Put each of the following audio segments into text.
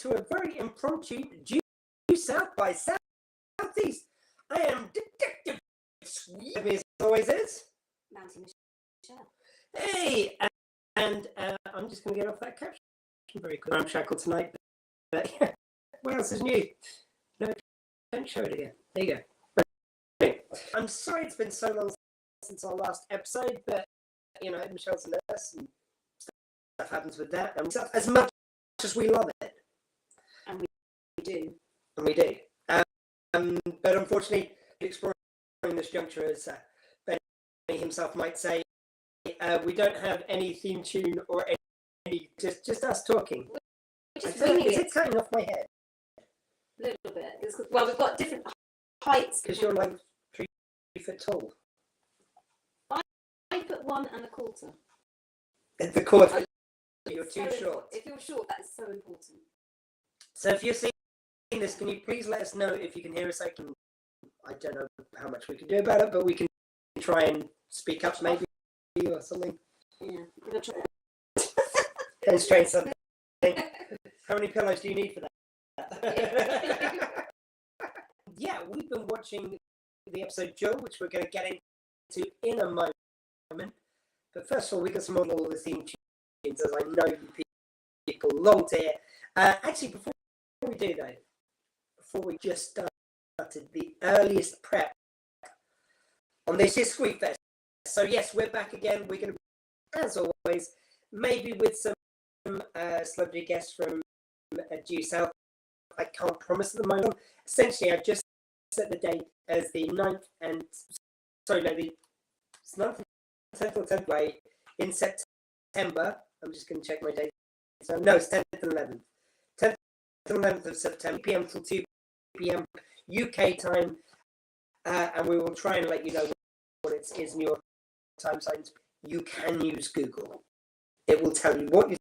to a very impromptu due south by southeast. I am Detective Sweet, as always is. Mountie Michelle. Hey, and I'm just going to get off that caption very quickly. I'm shackled tonight, but yeah, what else is new? No, don't show it again. There you go. I'm sorry it's been so long since our last episode, but you know, Michelle's a nurse and stuff happens with that, and as much as we love it, and we do, but unfortunately, exploring this juncture, as Benny himself might say, we don't have any theme tune or any just us talking. Is it cutting off my head? A little bit. Well, we've got different heights. Because you're like 3 foot tall. 5'1" and a quarter. The quarter. You're too short. If you're short, that is so important. So if you're seeing this, can you please let us know if you can hear us? I don't know how much we can do about it, but we can try and speak up maybe or something. Yeah, we'll try. Demonstrate something. How many pillows do you need for that? Yeah, we've been watching the episode Duel, which we're going to get into in a moment. But first of all, we got some more of the theme tunes, as I know you people long to hear. Actually, before we do though, before we just started the earliest prep on this year's Squeak Fest. So yes, we're back again. We're going to, as always, maybe with some celebrity guests from due south. I can't promise at the moment. Essentially, I've just set the date as the 9th and the 9th and 10th or 10th way in September. I'm just going to check my date. So no, it's 10th and 11th. 10th and 11th of September, PM till 2 PM UK time, and we will try and let you know what it is in your time zones. You can use Google. It will tell you what your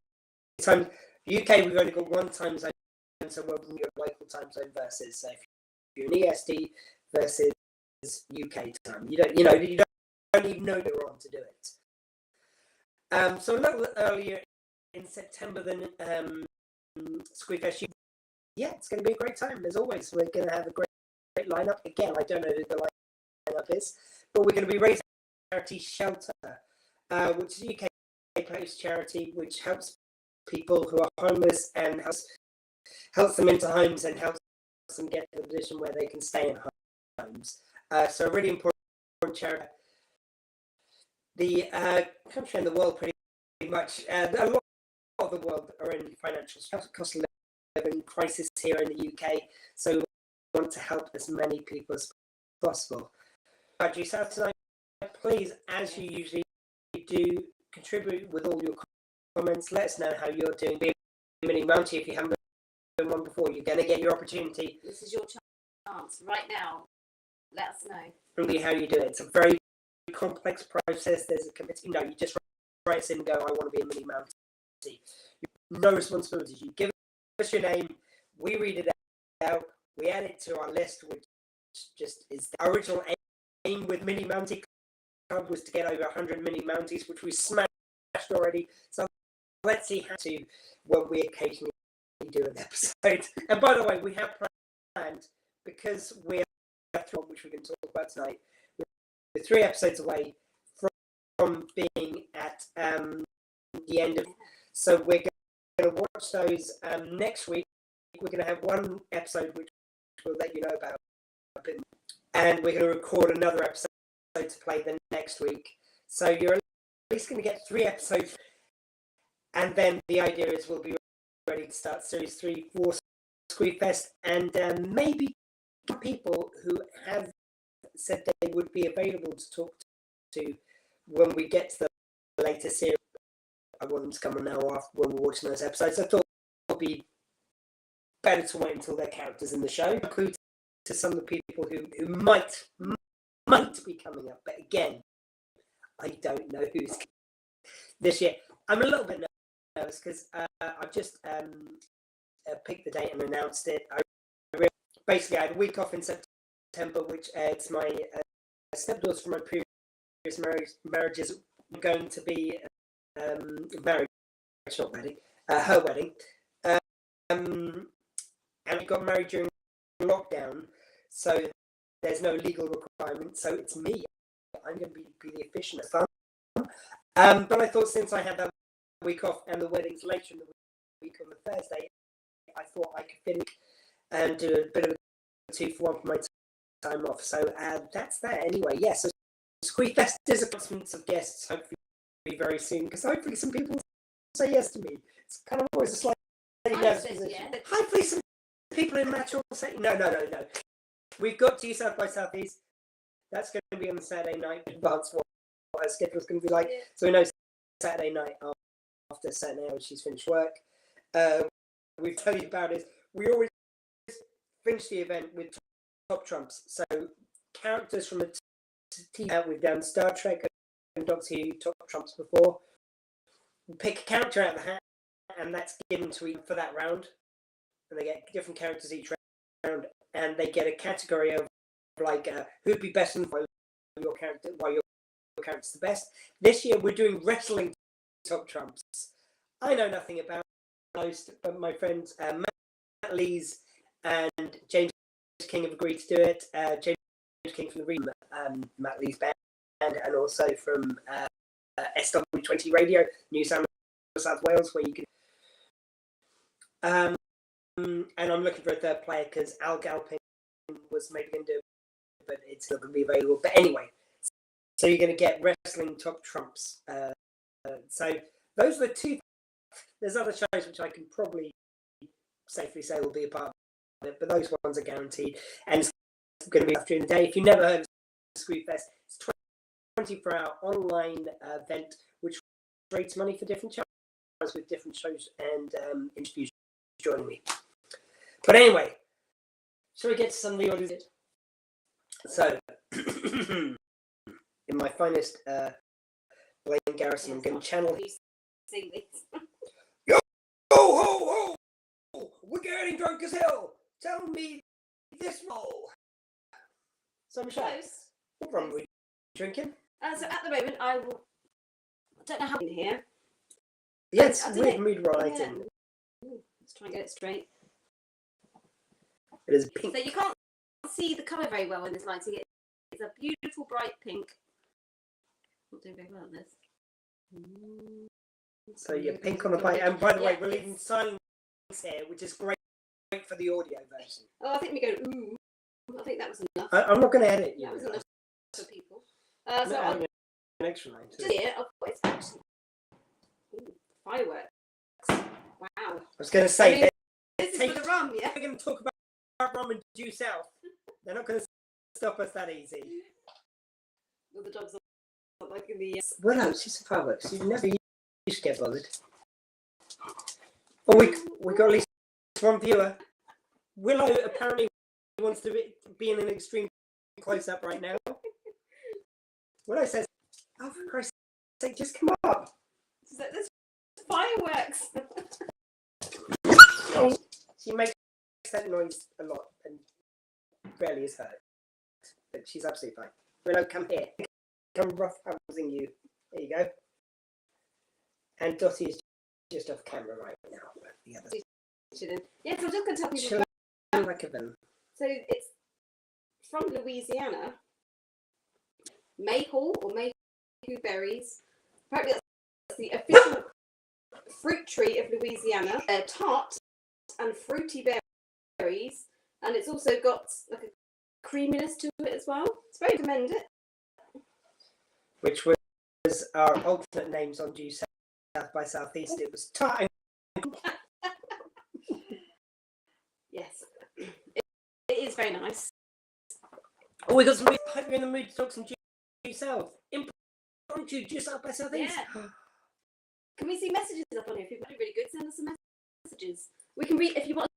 time. UK, we've only got one time zone, so we'll bring your local time zone versus. So if you're an EST versus UK time, you don't even know you're on to do it. So a little earlier in September than Squeakfest. Yeah, it's going to be a great time. As always, we're going to have a great lineup. Again, I don't know who the lineup is, but we're going to be raising charity Shelter, which is a UK-based charity which helps people who are homeless and helps them into homes and helps them get to a position where they can stay in homes. So a really important charity. The country and the world pretty much, a lot of the world are in financial cost of living crisis here in the UK, so we want to help as many people as possible. Due south tonight, please, as you usually do, contribute with all your comments. Let us know how you're doing. Be a mini Mountie if you haven't been one before. You're going to get your opportunity. This is your chance right now. Let us know. Really, how you do it. It's a very complex process. There's a committee. No, you just write us in and go, I want to be a mini Mountie. No responsibilities. You give us your name. We read it out. We add it to our list, which just is the original aim with Mini Mountie Club was to get over 100 mini Mounties, which we smashed already. So let's see how to when we occasionally do an episode. And by the way, we have planned, because we're which we're going to talk about tonight, we're 3 episodes away from being at the end of. So we're going to watch those next week. We're going to have one episode which we'll let you know about, and we're going to record another episode to play the next week. So you're at least going to get 3 episodes, and then the idea is we'll be ready to start series 3 for Squeakfest, and maybe people who have said they would be available to talk to when we get to the later series. I want them to come on now after when we're watching those episodes. I thought it would be better to wait until their characters in the show. Include to some of the people who might be coming up, but again, I don't know who's this year. I'm a little bit nervous because I've just picked the date and announced it. Basically, I had a week off in September, which it's my stepdaughters from my previous marriages were going to be married, not wedding, her wedding. and we got married during lockdown, so there's no legal requirement. So it's me. I'm going to be the official fun. But I thought since I had that week off and the wedding's later in the week on the Thursday, I thought I could fit it and do a bit of a 2-for-1 for my time off. So that's that. Anyway, yeah. So Squeefest is announcements of guests hopefully very soon, because hopefully some people say yes to me. It's kind of always a slight nervous position. Yeah. Hopefully some people in match will say no. We've got Due South by Southeast. That's going to be on the Saturday night in advance what our schedule's going to be like. Yeah. So we know Saturday night after certain hours she's finished work. We've told you about it. We always finish the event with top trumps. So characters from the TV. We've done Star Trek and Doctor Who top trumps before. We pick a character out of the hat, and that's given to each for that round. And they get different characters each round, and they get a category of like who'd be best in your character, why your character's the best. This year we're doing wrestling top trumps. I know nothing about most, but my friends Matt Lees and James King have agreed to do it. James King from the Ream, Matt Lees band, and also from SW20 Radio, New South Wales, where you can. And I'm looking for a third player because Al Galpin was maybe going to do it, but it's not going to be available. But anyway, so you're going to get wrestling top trumps. So those are the two. There's other shows which I can probably safely say will be a part of it, but those ones are guaranteed. And it's going to be during the day. If you've never heard of Squeefest, it's a 24-hour online event which rates money for different shows with different shows and interviews joining me. But anyway, shall we get to some of the audience? So, in my finest Blaine Garrison, I'm going to channel. Yo, ho, ho! We're getting drunk as hell. Tell me this role. So, Michelle, what rum are we drinking? So at the moment, I don't know how in here. Yes, weird mood writing. Let's try and get it straight. It is pink. So you can't see the colour very well in this lighting. It's a beautiful bright pink. Not doing very well at this. So you're pink on the bite. And by the way, we're leaving silence here, which is great for the audio version. Oh, I think we go, ooh. I think that was enough. I'm not going to edit you. That was enough for people. So I'm an extra line too. Yeah, it's actually fireworks. Wow. I was going to say, this is for the rum, yeah? We're going to talk about rum and Due South. They're not going to stop us that easy. Well, the dogs are like in the... Well, no, it's just fireworks. You never used to get bothered. Oh, we got at least one viewer. Willow apparently wants to be in an extreme close-up right now. Willow says, oh, for Christ's sake, just come up. There's fireworks. Oh, she makes that noise a lot and rarely is hurt. But she's absolutely fine. Willow, come here. Come rough housing you. There you go. And Dottie is just off camera right now. The other. Yeah, so I'm just going to tell people about So it's from Louisiana. Maple or Mayhew berries. Apparently that's the official fruit tree of Louisiana. They're tart and fruity berries, and it's also got like a creaminess to it as well. It's very recommended. Which was our alternate names on Due South by Southeast. It was tart. Yes, it is very nice. Oh, we got some. Hope you're in the mood to talk some Due South. Impromptu Due South by Southeast. Yeah. Can we see messages up on here? If you've got really good, send us some messages. We can read if you want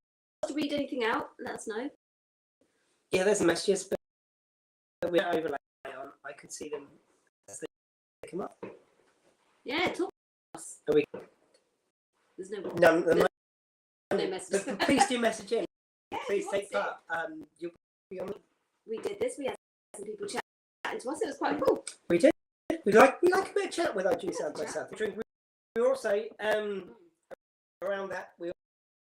us to read anything out. Let us know. Yeah, there's messages, but we don't overlay on. I can see them as they come up. Yeah, talk to us. Are we? There's no messages. But please do message in. Yeah, please take part. You'll be on. We did this. We had some people chatting to us. It was quite cool. We did. We like a bit of chat with our Due South by South. We also around that we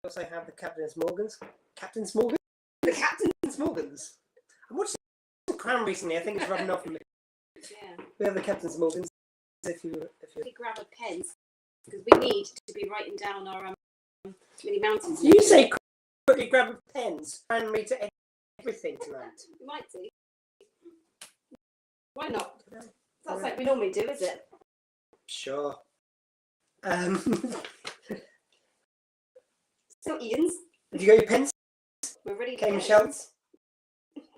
also have the Captain's Morgans. Captain's Morgans? The Captain's Morgans. I watched The Crown recently. I think it's rubbing off on me. Yeah. We have the Captain's Morgans. If you grab a pen, because we need to be writing down our mini mountains. You say quickly grab a pens and read to everything tonight. We might do. Why not? That's like we normally do, is it? Sure. So Ian's. Have you got your pens? We're ready. Okay, Michelle's.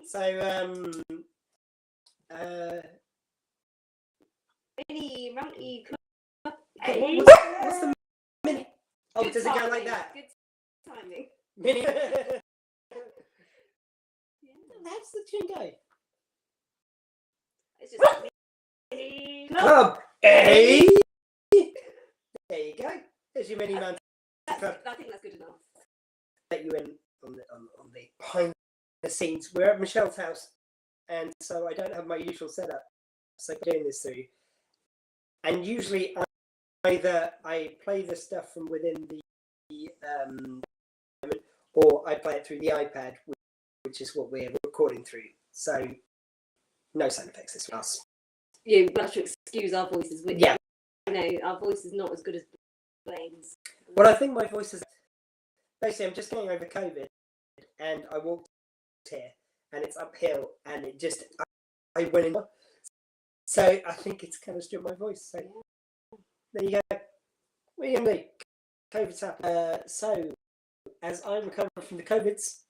So Mini mounty. What's the mini? Oh, Good does it go timing. like that? Good timing. Mini. Yeah. How's the tune go? It's just mini. Club A. There you go. There's your mini mountain club. I think that's good enough. Let you in on the behind the scenes. We're at Michelle's house, and so I don't have my usual setup. So I'm doing this through, and usually either I play the stuff from within the or I play it through the iPad, which is what we're recording through. So no sound effects this week. Yeah, we've got to excuse our voices. Yeah. You know, our voice is not as good as Blaine's. Well, I think my voice is basically I'm just getting over COVID, and I walked here, and it's uphill, and it just I went in. So I think it's kind of stripped my voice. So there you go. What are you gonna do? COVID's happened. So as I recover from the COVIDs,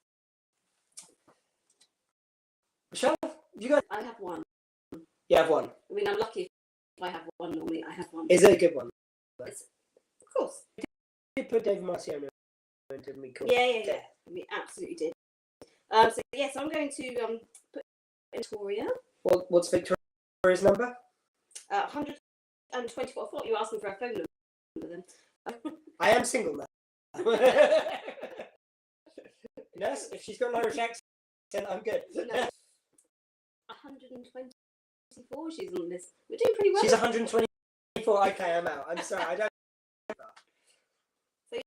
Michelle, you got? I have one. You have one. I mean, I'm lucky if I have one. Normally, I have one. Is it a good one? It's, of course. You put David Marciano in, didn't we? Cool. Yeah. We absolutely did. So yes, I'm going to put Victoria. What's Victoria's number? 124. I thought you were asking for a phone number then. I am single now. Nurse, if she's got an Irish accent, I'm good. No. 124. She's on this. We're doing pretty well. She's 124. Okay, I'm out. I'm sorry. I don't. So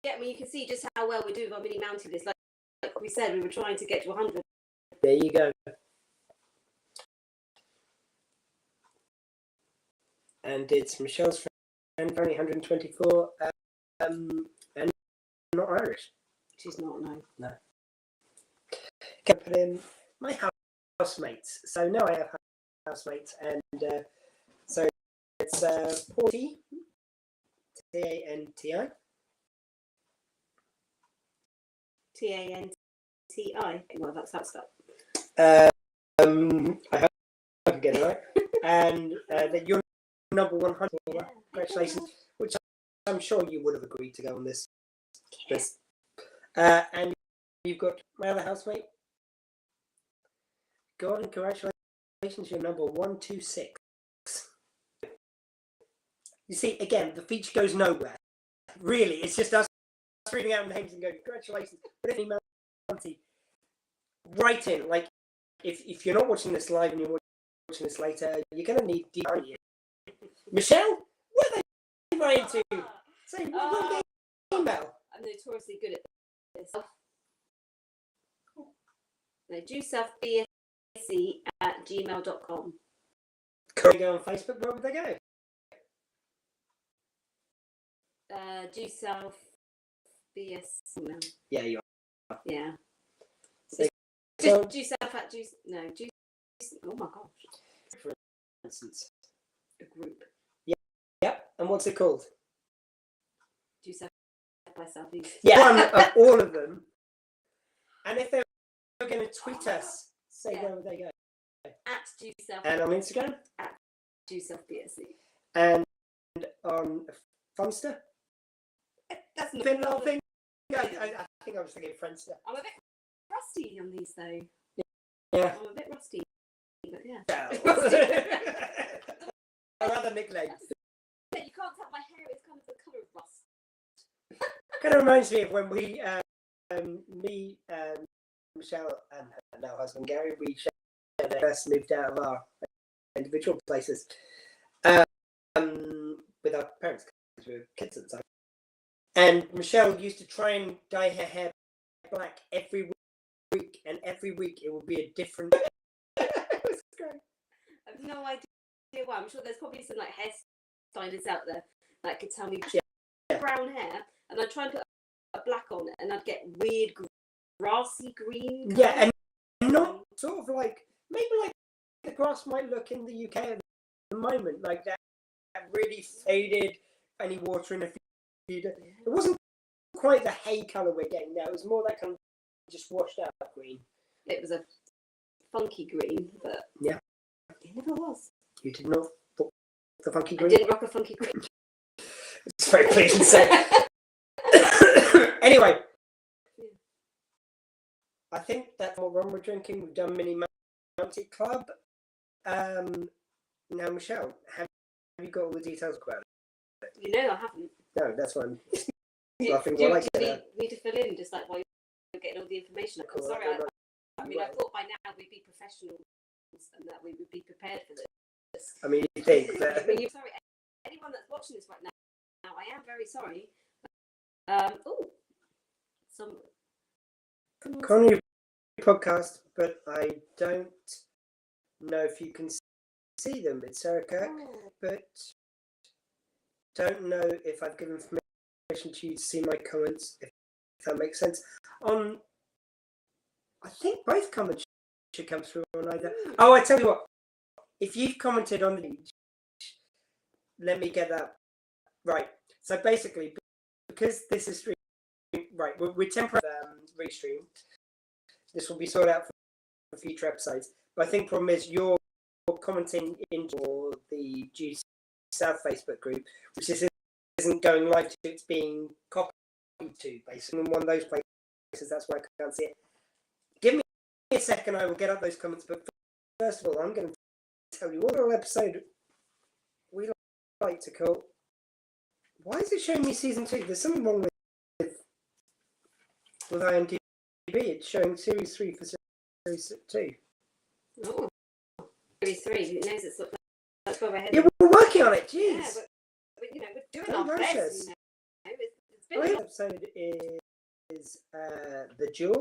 yeah, I mean, you can see just how well we do with our mini mountain list. Like we said, we were trying to get to 100. There you go. And it's Michelle's friend, only 124, and not Irish. She's not, no. Can put in my housemates. So now I have housemates, and so it's Porty, Tanti. Tanti. Well, that's that stuff. I hope I can get it right. And that you're number 100. Yeah. Congratulations, which I'm sure you would have agreed to go on this. Yes. And you've got my other housemate. Go on, congratulations, you're number 126. You see, again, the feature goes nowhere. Really, it's just us reading out names and going, congratulations. But any Monty, write in. Like, if you're not watching this live and you're watching this later, you're going to need you. Michelle, what are they writing to? Say, what email? I'm notoriously good at this. No, juiceselfbsc@gmail.com. Can they go on Facebook? Where would they go? Juiceselfbsc. Yeah, you are. Yeah. So, Just juiceself at juice. No, juice. Oh my gosh. for instance. A group. Yep. And what's it called? Juiceself by Southeast. Yeah, one of all of them. And if they're going to tweet us, say where would they go? At juiceself. And on Instagram? At juiceselfbsc. And on Funster? That's not Finland thing? I think I was thinking Friendster. I'm a bit rusty on these though. Yeah. I'm a bit rusty. But yeah. Other nicknames. You can't tell my hair is kind of the colour of rust. Kind of reminds me of when we, Michelle and her now husband Gary, we first moved out of our individual places with our parents because we were kids at the time. And Michelle used to try and dye her hair black every week, and every week it would be a different. It was great. I have no idea why. I'm sure there's probably some like hairstylists out there that could tell me brown hair, and I'd try and put a black on it, and I'd get weird grassy green. Yeah, and not sort of like maybe like the grass might look in the UK at the moment, like that really faded, any water in a few days. It wasn't quite the hay colour we're getting now. It was more that kind of just washed out green. It was a funky green, but yeah, it never was. You did not rock the funky I green? didn't rock a funky green. It's very pleasing to say. Anyway, I think that's what rum we're drinking. We've done Mini Mounty Club. Now, Michelle, have you got all the details about it? You know I haven't. No, that's why I'm laughing. Do you need to fill in just like while you're getting all the information? I'm sorry. I mean, I thought by now we'd be professionals and that we would be prepared for this. I mean, you think that... Sorry, anyone that's watching this right now, I am very sorry. Connie podcast, but I don't know if you can see them. It's Sarah Kirk, but don't know if I've given permission to you to see my comments, if that makes sense. I think both comments should come through on either. Oh, I tell you what, if you've commented on the page, let me get that right. So basically, because this is streamed, right, we're temporarily restreamed. This will be sorted out for future episodes. But I think the problem is you're commenting into the Due South Facebook group, which isn't going live to, it's being copied to, basically. In one of those places, that's why I can't see it. Give me a second, I will get up those comments. But first of all, I'm going to tell you what little episode we like to call. Why is it showing me season 2? There's something wrong with IMDb. It's showing series 3 for series 2. Oh, series 3. Who knows? That's where we're heading. Yeah, we're working on it. Jeez. Yeah, but we're doing our best. It's been the episode is the Duel.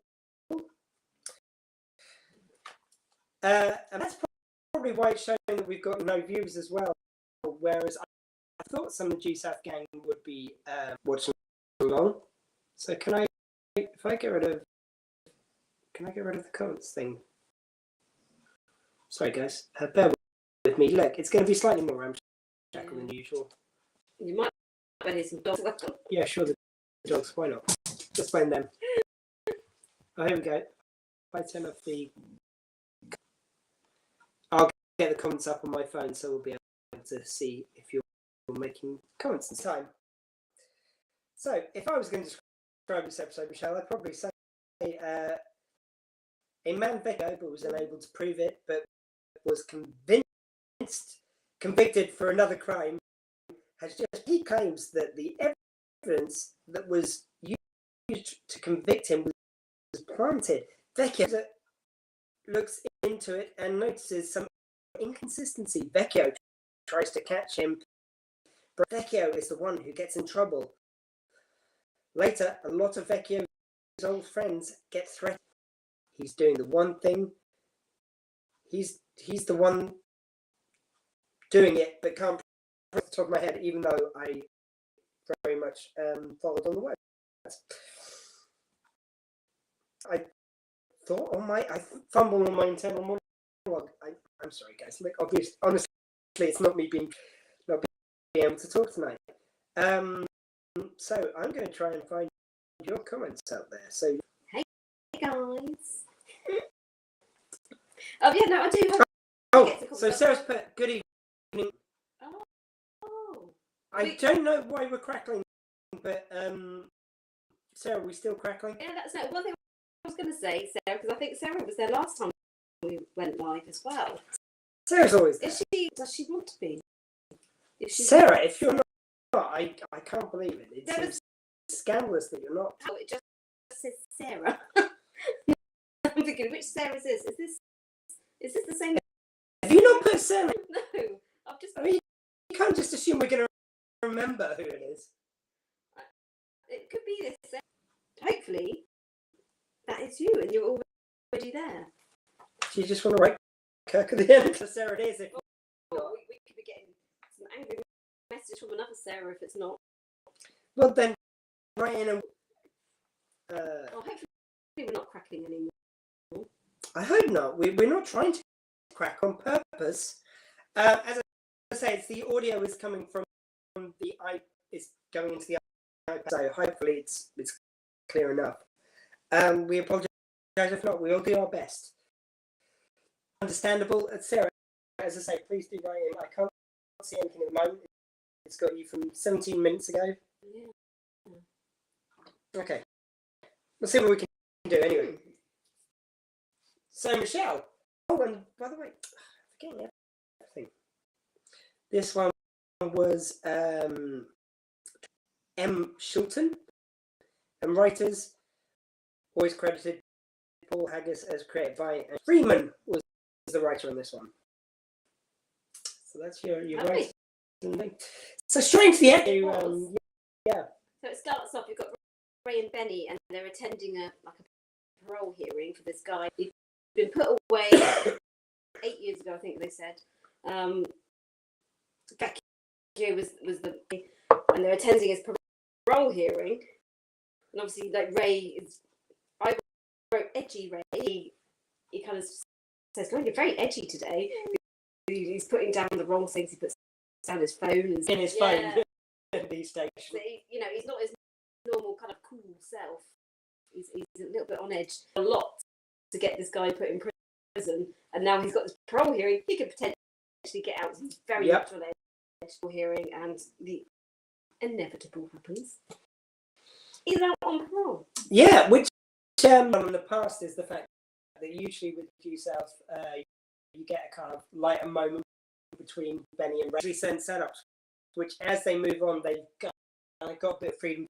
And that's probably why it's showing that we've got no views as well. Whereas I thought some of the Due South gang would be watching along. So can I get rid of the comments thing? Sorry guys, bear with me. Look, it's going to be slightly more ramshackle than usual. You might hear some dogs. Yeah, sure, the dogs. Why not? Just blame them. Oh, here we go. If I turn off the... I'll get the comments up on my phone, so we'll be able to see if you're making comments in time. So, if I was going to describe this episode, Michelle, I'd probably say a man Vecchio, but was unable to prove it, but was convicted for another crime, he claims that the evidence that was used to convict him was planted. Vecchio looks into it and notices some inconsistency. Vecchio tries to catch him, but Vecchio is the one who gets in trouble. Later, a lot of Vecchio's old friends get threatened. He's doing the one thing. He's the one doing it, but can't put the top of my head, even though I very much followed on the words. I fumbled on my internal monologue. I'm sorry, guys. Look, honestly, it's not me being able to talk tonight. So I'm going to try and find your comments out there. So hey guys. Oh yeah, no, I do have. So Sarah's put good evening. Oh. I don't know why we're crackling, but Sarah, are we still crackling? Yeah, that's one thing I was going to say, Sarah, because I think Sarah was there last time we went live as well. Sarah's always there. Does she want to be? Sarah, if you're not, I can't believe it. It's scandalous that you're not. Oh, it just says Sarah. I'm thinking, which Sarah is this? Is this the same? Have you not put Sarah? No, I've just. I mean, you can't just assume we're going to remember who it is. it's you, and you're already there. Do you just want to write Kirk at the end? So Sarah, it is. If Well, we could be getting some angry message from another Sarah if it's not. well, then write in a. Hopefully we're not cracking anymore. I hope not. We're not trying to crack on purpose. As I say, it's the audio is coming from the is going into the iPad, so hopefully it's clear enough. We apologise if not. We'll do our best. Understandable, Sarah. As I say, please do write in. I can't see anything at the moment. It's got you from 17 minutes ago. Yeah. Okay, we'll see what we can do anyway. So Michelle. Oh, and by the way, forgetting everything. This one was M. Shulton, and writers always credited Paul Haggis as created by, and Freeman was the writer on this one. So that's your right. So straight to the end. Yeah. So it starts off. You've got Ray and Benny, and they're attending a parole hearing for this guy. He'd been put away 8 years ago, I think they said. Becky was the, and they're attending his parole hearing, and obviously, like I wrote edgy Ray. He kind of says, "Oh, you're very edgy today." He's putting down the wrong things. He puts down his phone and in his phone these days. So he's not his normal kind of cool self. He's a little bit on edge. A lot to get this guy put in prison, and now he's got this parole hearing. He could potentially get out. He's very much on edge for hearing, and the inevitable happens. He's out on parole. Yeah, which in the past is the fact that usually with due south, you get a kind of lighter moment between Benny and Ray. Certain setups, which as they move on, they've got a bit of freedom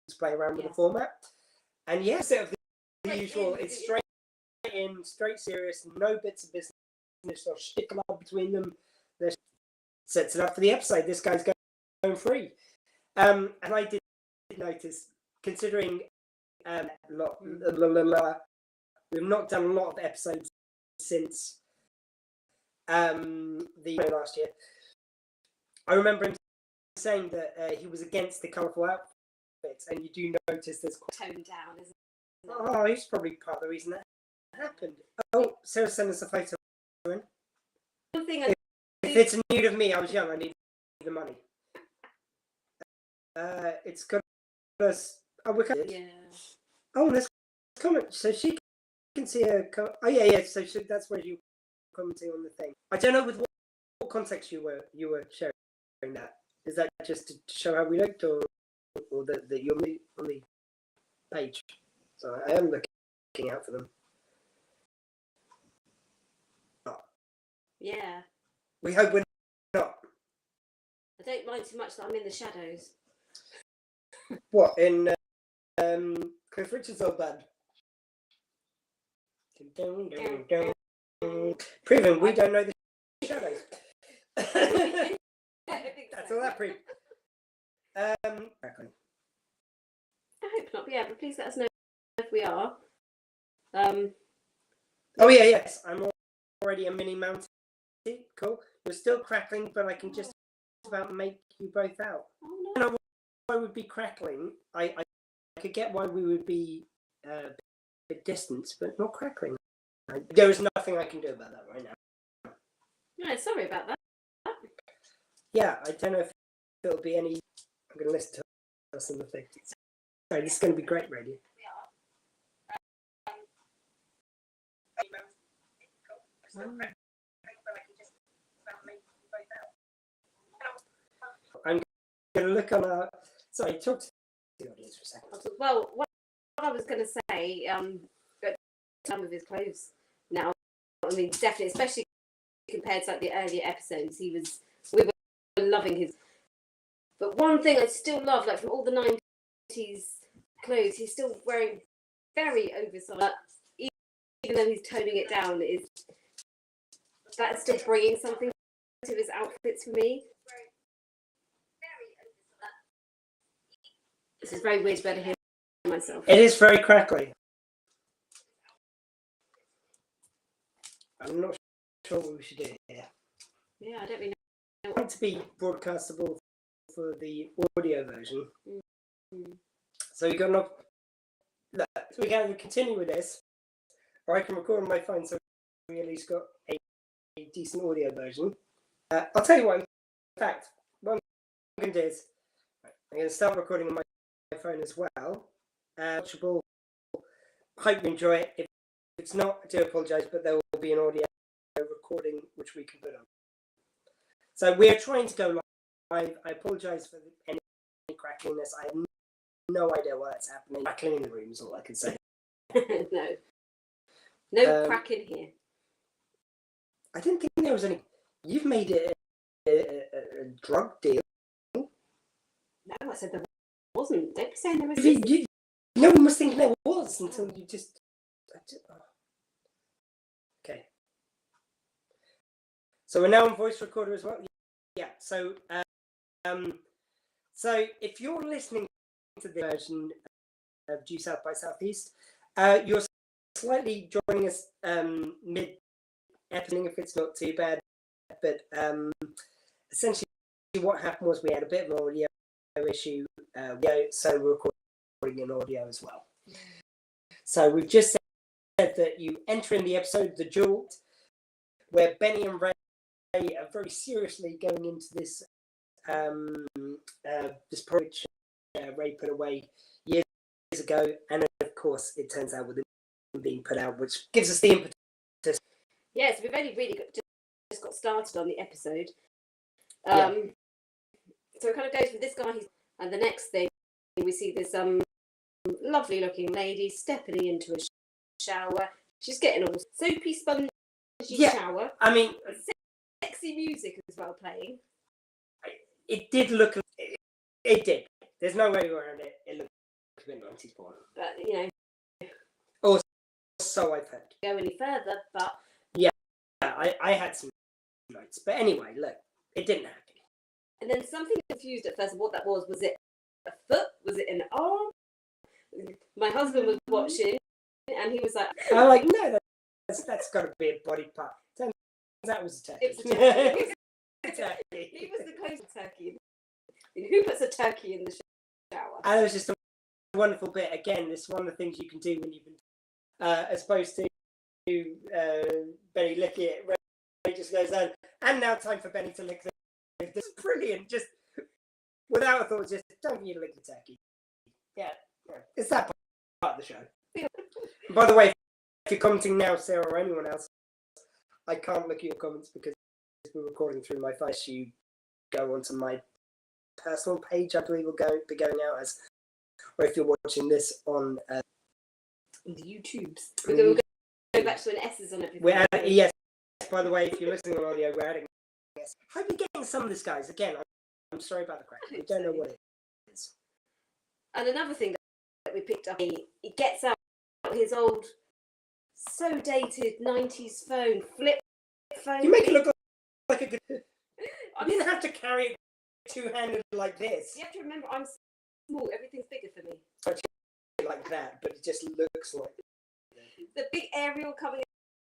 to play around with the format. And instead of the usual, it's straight in, straight serious, no bits of business or shtick between them. That sets it up for the episode. This guy's going free. And I did notice, considering we've not done a lot of episodes since the last year. I remember him saying that he was against the colourful outfits, and you do notice there's toned down, isn't it? Oh, he's probably part of the reason that happened. Oh, Sarah sent us a photo. One thing if it's a nude of me, I was young, I need the money. It's got us. Oh, we're coming. Yeah. Oh, let's comment. So she can see her. Oh, yeah. So that's where you commenting on the thing. I don't know with what context you were sharing that. Is that just to show how we looked, or that you're on the page? So I am looking out for them. Oh. Yeah. We hope we're not. I don't mind too much that I'm in the shadows. What, in Cliff Richard's old band? Proving we don't know the shadows. That's all that proves. I hope not, but please let us know if we are. Oh yeah, yes. I'm already a mini mountain. Cool. You're still crackling, but I can just about make you both out. Oh, no. I don't know why we would be crackling. I could get why we would be a bit distant, but not crackling. There is nothing I can do about that right now. No, sorry about that. Yeah, I don't know if it'll be any. I'm going to listen to us in the thing. Sorry, this is going to be great radio. I'm going to look on our. Sorry, talk to the audience for a second. Well, what I was going to say, some of his clothes now. I mean, definitely, especially compared to like the earlier episodes, we were loving his. But one thing I still love, like from all the 90s clothes, he's still wearing very oversized. Even though he's toning it down, that's still bringing something to his outfits for me. This is very weird to be able to hear myself. It is very crackly. I'm not sure what we should do here. Yeah, I don't really know. I want to be broadcastable for the audio version. Mm. So we got enough. Look, so we can continue with this, or I can record on my phone so we at least got a decent audio version. I'll tell you what, in fact, what I'm going to do is I'm going to start recording on my phone as well. Watchable. Hope you enjoy it. If it's not, I do apologise, but there will be an audio recording which we can put on. So we are trying to go live. I apologise for any crackliness. I have no idea what's happening. Crackling in the room is all I can say. No crack in here. I didn't think there was any. You've made it a drug deal. No, I said there wasn't. Don't be saying there was. No one was thinking there was until you just. Okay. So we're now on voice recorder as well. Yeah. So so if you're listening to the version of Due South by Southeast, you're slightly joining us mid episode if it's not too bad. But essentially, what happened was we had a bit of an audio issue, so we're recording in audio as well. So we've just said that you enter in the episode The Duel, where Benny and Ray are very seriously going into this this project Ray put away years ago, and of course it turns out with it being put out, which gives us the impetus. Yeah, so we've only really just got started on the episode. So it kind of goes with this guy, and the next thing we see this lovely looking lady stepping into a shower. She's getting all soapy, spongy shower. I mean, sexy music as well playing. It did look. It did. There's no way around it. It looked a bit 90s porn. But you know. Oh, so I've heard. Go any further, but. Yeah, I had some notes, but anyway, look, it didn't happen. And then something confused at first. What that was it a foot? Was it an arm? My husband was watching, and he was like, I'm like, no, that's got to be a body part. That was a turkey. It was a turkey. Turkey. He was the closest turkey. Who puts a turkey in the shower? And it was just a wonderful bit. Again, it's one of the things you can do when you've been, as opposed to Benny licking it. Ray just goes on, and now time for Benny to lick the. This is brilliant. Just without a thought, just don't you lick the turkey. Yeah. It's that part of the show. Yeah. By the way, if you're commenting now, Sarah, or anyone else, I can't look at your comments because we're recording through my phone. You go onto my personal page, I believe will be going out as, or if you're watching this on the YouTubes. We'll go back to an S's on everything. We're adding, yes. By the way, if you're listening on audio, we're adding S. I hope you're getting some of this, guys. Again, I'm sorry about the crack. I don't know what it is. And another thing that we picked up, he gets out his old, so dated 90s phone, flip phone. You make it look like a good. I didn't have to carry it two-handed like this. You have to remember, I'm small. Everything's bigger for me. Like that, but it just looks like the big aerial coming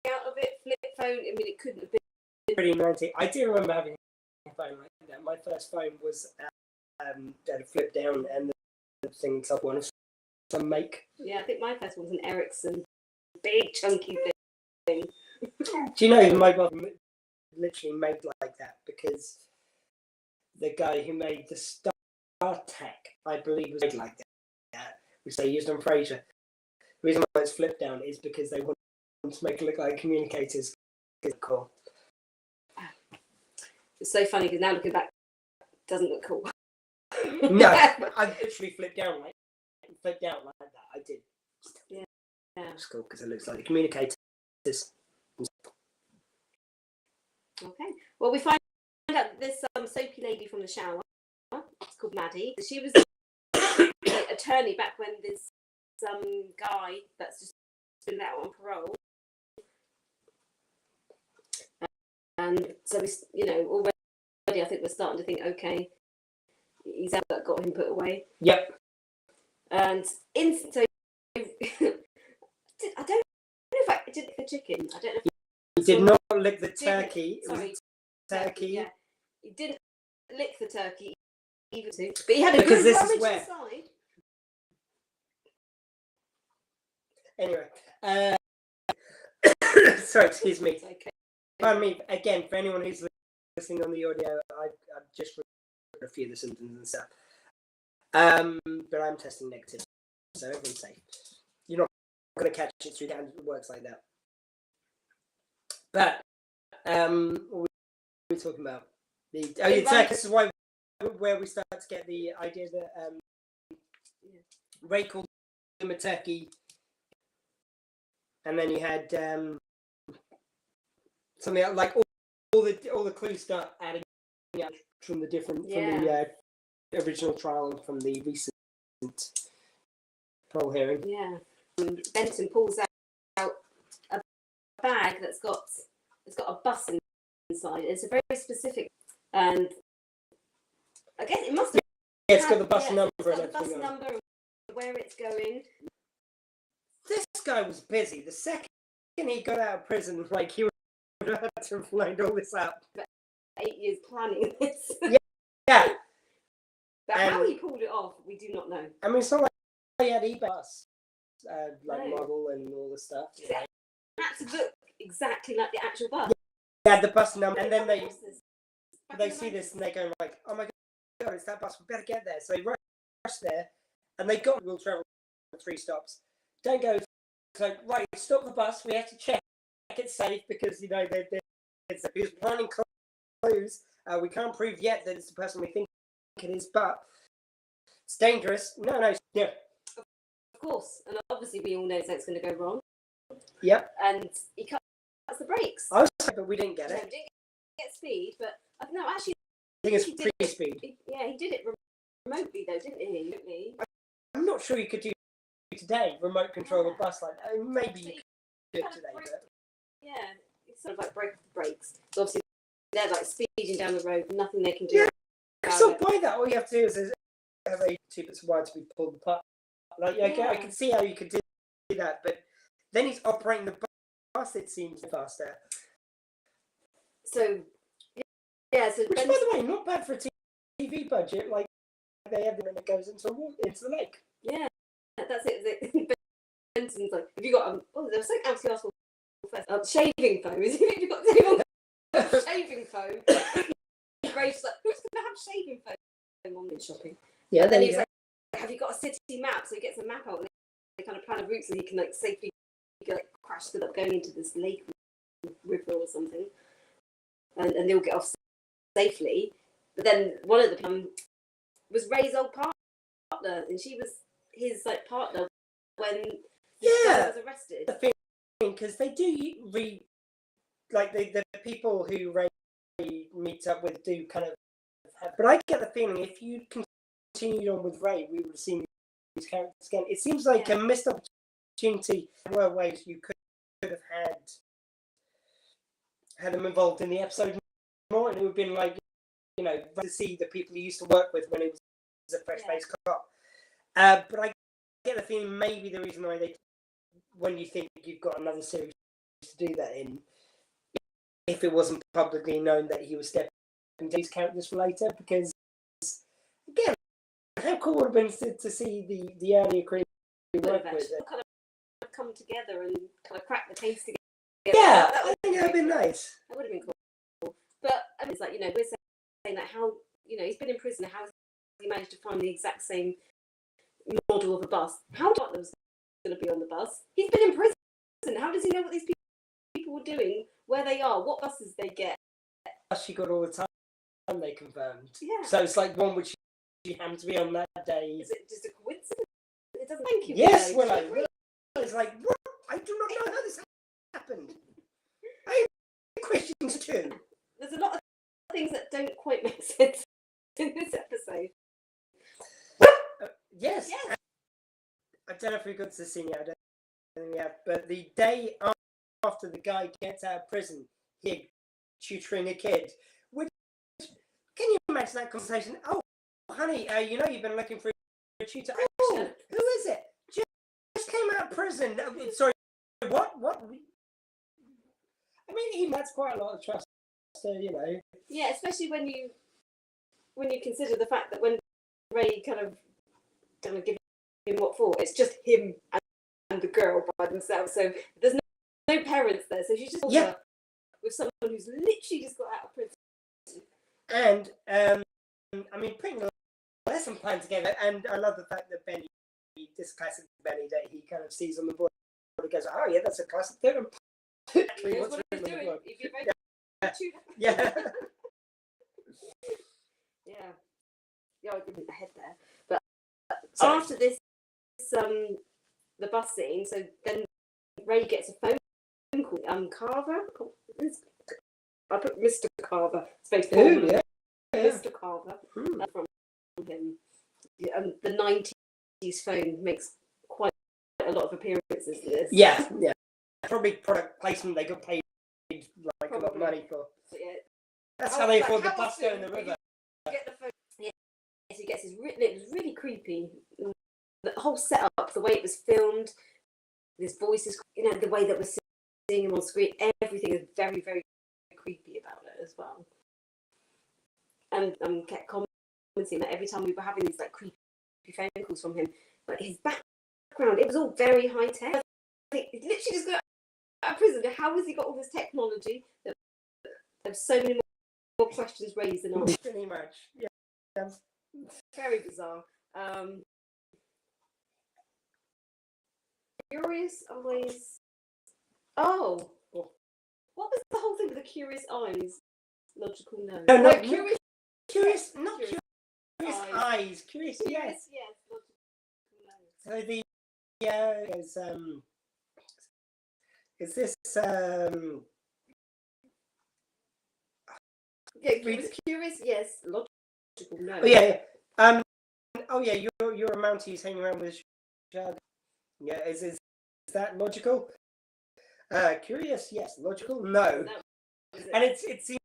out of it, flip phone. I mean, it couldn't have been pretty 90. I do remember having a phone like that. My first phone was that flip down, and the thing's up one of some make. Yeah, I think my first one was an Ericsson, big chunky thing. Do you know my mobile literally made like that because the guy who made the StarTech, I believe, was made like that, which they used on Frasier. The reason why it's flipped down is because they want to make it look like communicators. It's cool. It's so funny because now looking back, it doesn't look cool. No, I literally flipped down like that. I did. Yeah. It's cool because it looks like the communicators. Okay. Well, we find out this soapy lady from the shower. It's called Maddie. She was the attorney back when this guy that's just been let out on parole. And so we, already I think we're starting to think, okay, he's out that got him put away. Yep. And so I don't know if I did it for chicken. I don't know if did not lick the turkey. It was turkey. Yeah, he didn't lick the turkey even too, but he had a Because good this rummage is where. inside. Anyway, sorry, excuse me. Okay. Pardon me again for anyone who's listening on the audio. I've just read a few of the symptoms and stuff. But I'm testing negative, so everyone's safe. You're not going to catch it through that. It works like that. But what were we talking about? This is where we start to get the idea that Ray called him a turkey, and then you had something like all the clues start adding up from the different from the original trial and from the recent parole hearing. Yeah, and Benton pulls out a bag it's got a bus inside. It's a very specific, and I guess it must have. Yeah, it's got the bus number. It's got the bus number and where it's going. This guy was busy. The second he got out of prison, like he would have had to have lined all this up. But 8 years planning this. Yeah. But how he pulled it off, we do not know. I mean, it's not like he had eBus, model and all this stuff. It had to look exactly like the actual bus. Yeah, the bus number, and then they see this and they go like, "Oh my god, it's that bus! We better get there." So they rush there, and they got. We'll travel 3 stops. Don't go. It's like, right, stop the bus. We have to check it's safe because it's who's planting clues. We can't prove yet that it's the person we think it is, but it's dangerous. No, yeah. Of course, and obviously we all know that's going to go wrong. Yep. And he cuts the brakes. I was saying, but we didn't get it. No, we didn't get speed, but no, actually, I think it's free speed. He did it remotely though, didn't he? I'm not sure you could do today remote control a bus like that. Maybe you could today, but yeah, it's sort of like break the brakes. So obviously they're like speeding down the road, nothing they can do. Yeah, so by that, all you have to do is have a 2 bits of wire to be pulled apart. Like, okay, I can see how you could do that, but then he's operating the bus. It seems faster. So yeah, so which, by the way, not bad for a TV budget. Like they have when it goes into the lake. Yeah, that's it. Benson's like, have you got there was something else you asked for first. Shaving foam. Have you got shaving foam? Grace's like, who's going to have shaving foam on this shopping? Yeah, and then he's like, have you got a city map? So he gets a map out and they kind of plan a route so he can like safely crash without going into this lake, river or something, and they'll get off safely. But then one of them was Ray's old partner, and she was his partner when this guy was arrested. The thing, because they do the people who Ray meets up with do kind of have, but I get the feeling if you continued on with Ray, we would have seen these characters again. It seems like a missed opportunity. There were ways you could have had them involved in the episode more, and it would have been like, to see the people he used to work with when he was a fresh-faced cop. But I get the feeling maybe the reason why when you think you've got another series to do that in, if it wasn't publicly known that he was stepping into these characters for later, because again, how cool would it have been to see the earlier crew work with it? Kind of come together and kind of crack the case together. Yeah, I think that would have been nice. That would have been cool. But it's like, we're saying that how, he's been in prison, how has he managed to find the exact same model of a bus? How do was going to be on the bus? He's been in prison. How does he know what these people were doing, where they are, what buses they get? She got all the time, they confirmed. Yeah. So it's like one which she happened to be on that day. Is it just a coincidence? It doesn't thank you. Yes, it's like, what? I do not know how this happened. I have questions too. There's a lot of things that don't quite make sense in this episode. Yes. I don't know if we got to the scene yet. I don't think we have. But the day after the guy gets out of prison, he's tutoring a kid. Which, can you imagine that conversation? Oh, honey, you've been looking for a tutor. Oh, who is it? Just came out of prison. Sorry, what? I mean, that's quite a lot of trust. So Yeah, especially when you consider the fact that when Ray kind of give him what for, it's just him and the girl by themselves. So there's no parents there. So she's just with someone who's literally just got out of prison. And I mean, putting a lesson plan together, and I love the fact that Benny, this classic Benny that he kind of sees on the board, he goes, "Oh yeah, that's a classic theorem." Actually, what's written on the board. Yeah. Yeah, I didn't ahead there. But after this, the bus scene, so then Ray gets a phone call. Carver. I put Mr. Carver. Space Mr. Carver from him. The 90s phone makes quite a lot of appearances in this. Yeah. Probably product placement they got paid like a lot of money for. Yeah. That's how they afford the bus go in the river. Get the phone. Yeah. So he gets his written. It was really creepy. The whole setup, the way it was filmed, his voices, the way that we're seeing him on screen, everything is very, very creepy about it as well. And kept commenting that every time we were having these like creepy phone calls from him, but his background, it was all very high tech. He literally just got out of prison. How has he got all this technology? There's so many more questions raised than answered. Pretty much, yeah. Very bizarre. Curious eyes. Oh, what was the whole thing with the curious eyes? Logical no. No, curious eyes. Curious, yes. Yes, logical no. So the is this curious, yes, logical no. Oh yeah. Oh yeah, you're a Mounties hanging around with Shag. Yeah, is that logical? Curious, yes. Logical, no. And it seems to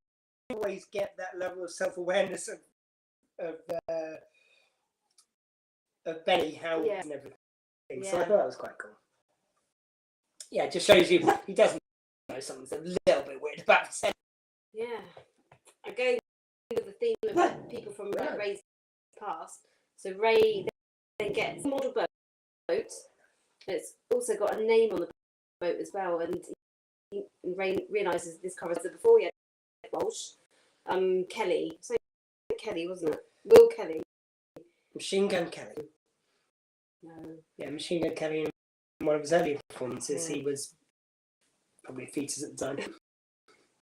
always get that level of self-awareness of Benny, how and everything. Yeah. So I thought that was quite cool. Yeah, it just shows you he doesn't know something's a little bit weird about him. Yeah. Again, with the theme of people from Ray's past. So Ray then gets a model boat. It's also got a name on the boat as well, and Ray realises this covers it before yet. Walsh, Kelly. So Kelly, wasn't it? Will Kelly. Machine Gun Kelly. No. Yeah, Machine Gun Kelly in one of his earlier performances, he was probably a fetus at the time.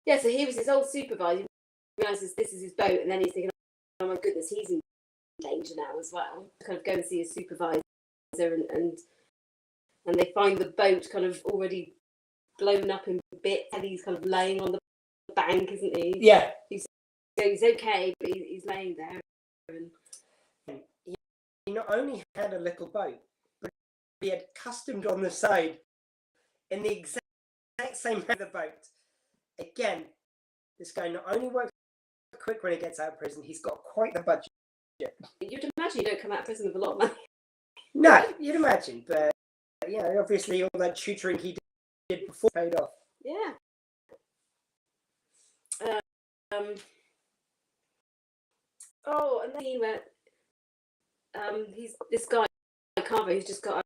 Yeah, so he was his old supervisor. He realises this is his boat, and then he's thinking, oh my goodness, he's in danger now as well. Kind of go and see his supervisor, and they find the boat kind of already blown up in bits, and he's kind of laying on the bank, isn't he? Yeah. He's okay, but he's laying there. And he not only had a little boat, but he had customed on the side in the exact same way the boat. Again, this guy not only works quick when he gets out of prison, he's got quite the budget. You'd imagine you don't come out of prison with a lot of money. No, you'd imagine, but obviously all that tutoring he did before paid off. Yeah. And then he went. He's this guy Carver who's just got out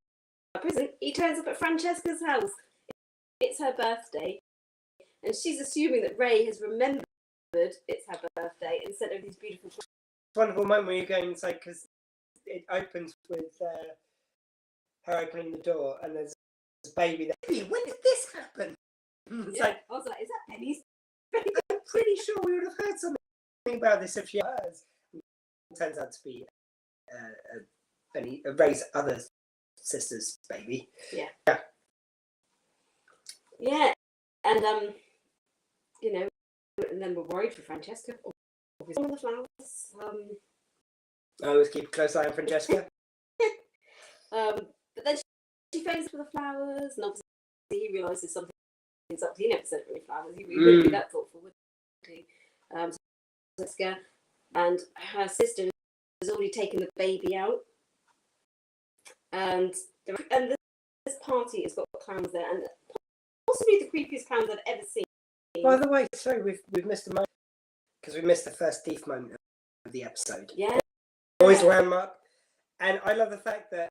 of prison. He turns up at Francesca's house. It's her birthday, and she's assuming that Ray has remembered it's her birthday and sent her these beautiful. Wonderful moment where you're going inside because it opens with her opening the door and there's a baby there. Hey, when did this happen? It's I was like, is that Penny's baby? I'm pretty sure we would have heard something about this if she has. It turns out to be Ray's other sister's baby. Yeah. Yeah, and and then we're worried for Francesca. Some of the flowers. I always keep a close eye on Francesca. But then she phones for the flowers, and obviously he realises something's up. He never sent her any flowers. He wouldn't be that thoughtful, would he? Francesca and her sister has already taken the baby out, and this party has got clowns there, and possibly the creepiest clowns I've ever seen. By the way, sorry, we've missed a moment because we missed the first Thief moment of the episode. Yeah. Always landmark, and I love the fact that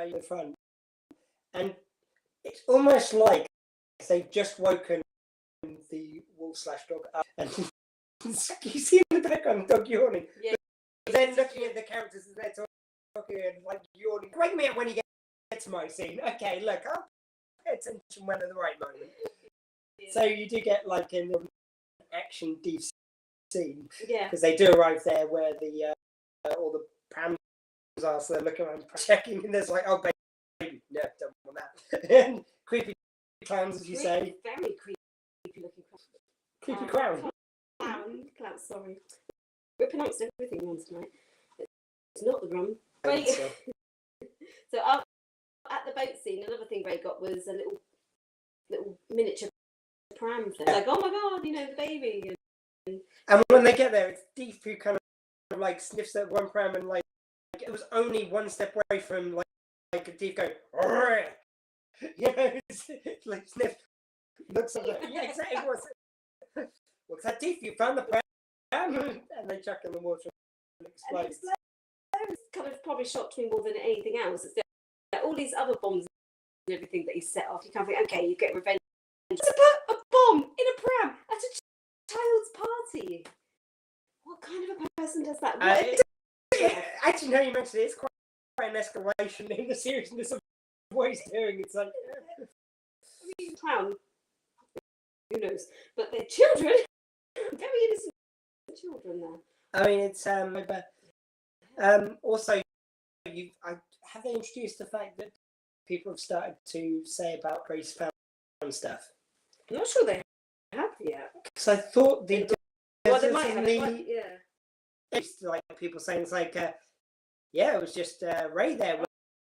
you're in front, and it's almost like they've just woken the wolf/dog up, and you see in the background the dog yawning. Yeah. But then looking at the characters as they're talking and like yawning. Wake me up when you get to my scene. Okay, look, I'll pay attention when at the right moment. Yeah. So you do get like an action deep scene. Yeah. Because they do arrive there where the all the prams are, so they're looking around checking, and there's like, oh baby, no, don't want that. And creepy clowns, as you say. Very creepy looking clown. Creepy clown. Clown, sorry. We pronounced everything wrong tonight. It's not the rum. Ray, so at the boat scene, another thing Ray got was a little miniature pram thing. Like, oh my god, the baby. And when they get there, it's Deep who kind of like sniffs at one pram, and like it was only one step away from like a Deep going, it's like sniff, looks at it. Yeah, exactly. What's that, Deep? You found the pram? And they chuck in the water and explodes. It's kind of probably shocked me more than anything else. It's that all these other bombs and everything that he set off, you kind of think, okay, you get revenge. To put a bomb in a pram at a child's party. What kind of a person does that? Actually, now you mentioned it, it's quite an escalation in the seriousness of what he's doing. It's like, I mean, clown. Who knows? But they're children. Very innocent children there. I mean, it's also have they introduced the fact that people have started to say about Grace found stuff? I'm not sure they have yet. Because I thought they might have. Yeah. It's like people saying it's like, yeah, it was just Ray there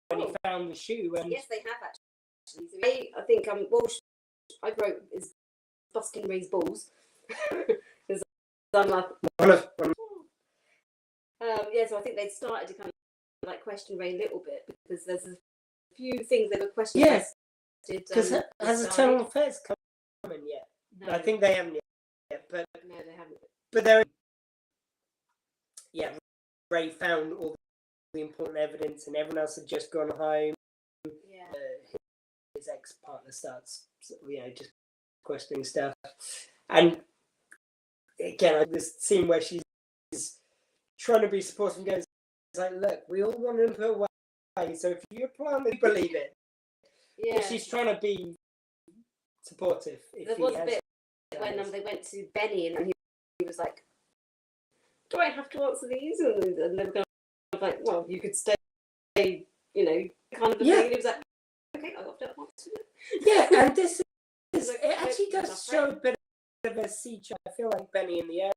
when he found the shoe. And yes, they have actually. So Ray, I think Walsh, I wrote is busting Ray's balls. Because I'm like, yeah. So I think they started to kind of like question Ray a little bit because there's a few things they were questioning. Yes. Because has Eternal Affairs come in yet? No. I think they haven't yet, but no, they haven't. But they're Ray found all the important evidence, and everyone else had just gone home. Yeah. His ex-partner starts, just questioning stuff, and again, this scene where she's trying to be supportive and goes, "It's like, look, we all want him put away, so if you plan, we believe it." Yeah. But she's trying to be supportive. There was a bit when they went to Benny and he was like, do I have to answer these? And they were kind of like, well, you could stay, kind of the thing. And he was like, okay, I got to answer it. Yeah, and this is, it actually does show a bit of a sea change. I feel like Benny in the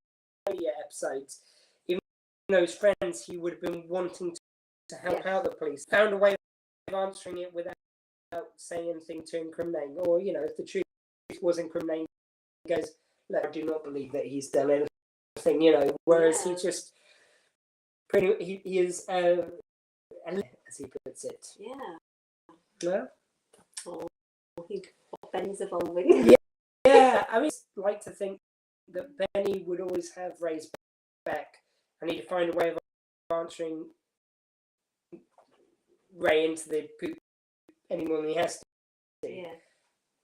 earlier episodes, even though his friends, he would have been wanting to help out the police, found a way of answering it without saying anything to incriminate, or if the truth was incriminating, he goes, look, I do not believe that he's done anything, whereas he just he is as he puts it. Yeah. Oh, Benny's evolving. Yeah, I mean, I'd like to think that Benny would always have Ray's back, and he'd find a way of answering Ray into the poop any more than he has to. Yeah.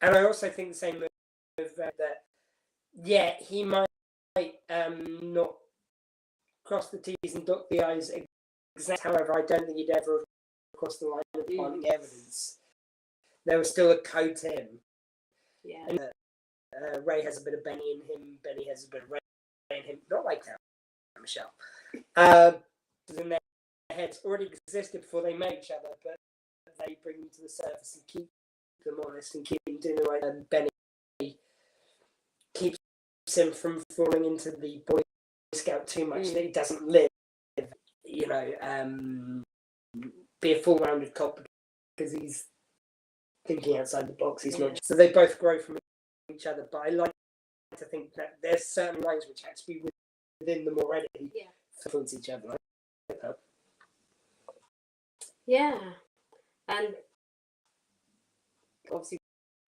And I also think the same with that. Yeah, he might not cross the T's and dot the I's exactly. However, I don't think he'd ever cross the line of finding evidence. There was still a code to him. Yeah. And Ray has a bit of Benny in him. Benny has a bit of Ray in him. Not like that, Michelle. In their heads already existed before they met each other, but they bring them to the surface and keep them honest and keep them doing the right. And Benny keeps him from falling into the Boy Scout too much that he doesn't live, be a full-rounded cop because he's thinking outside the box. He's not. So they both grow from each other. But I like to think that there's certain lines which have to be within them already to influence each other. Like that. Yeah, and obviously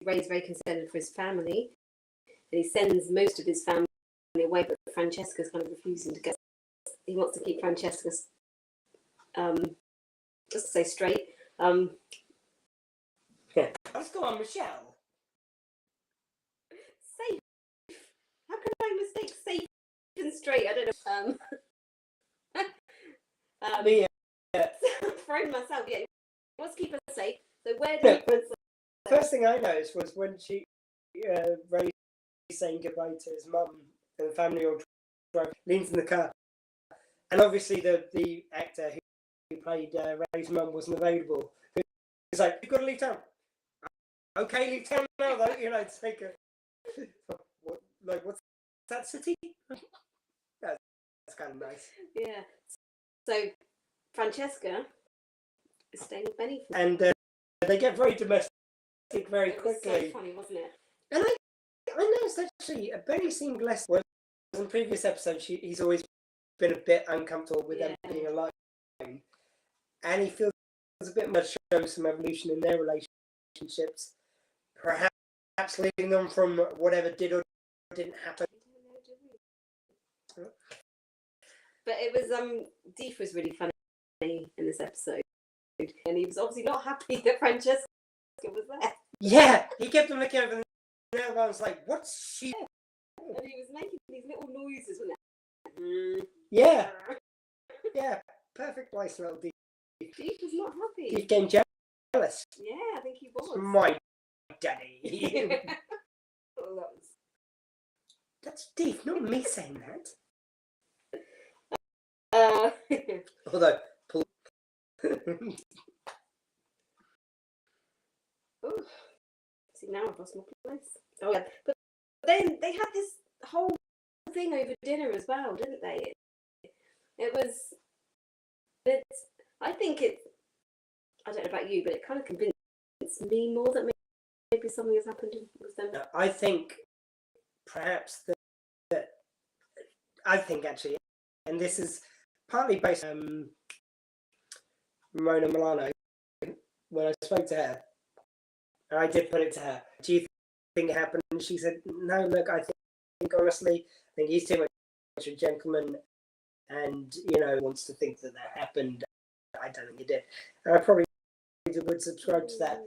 Ray's very concerned for his family he sends most of his family away, but Francesca's kind of refusing to go. He wants to keep Francesca, just to say straight. Yeah. Let's go on, Michelle. Safe. How can I mistake safe and straight? I don't know. The I'm throwing myself. Yeah, let's keep her safe. So where No, do but the first thing I noticed was when Ray saying goodbye to his mum and the family all drive, leans in the car, and obviously the actor who played Ray's mum wasn't available. He's like, "You've got to leave town." Okay, leave town now, though. You know, take a what's that city? That's kind of nice. Yeah. So Francesca is staying with Benny. And they get very domestic very It was quickly. so funny, wasn't it? And I noticed actually Benny seemed less. Whereas in previous episodes, he's always been a bit uncomfortable with them being alone, and he feels a bit more show some evolution in their relationships, perhaps leading them from whatever did or didn't happen. But it was Deef was really funny in this episode, and he was obviously not happy that Francesca was there. Yeah, he kept on looking over, and I was like, "What's she?" And he was making these little noises, wasn't it? Yeah, yeah, perfect voice, little Deef. Deef was not happy. Deef getting jealous. Yeah, I think he was. My daddy. Oh, that was... That's Deef, not me saying that. Although, oh, see, now I've lost my place. Oh yeah, but then they had this whole thing over dinner as well, didn't they? It was. I think it. I don't know about you, but it kind of convinced me more that maybe something has happened with them. I think perhaps that I think actually, and this is partly based on Ramona Milano. When I spoke to her, and I did put it to her, "Do you think it happened?" And she said, "No, look, I think honestly, I think he's too much a gentleman, and wants to think that happened. I don't think it did." And I probably would subscribe to that.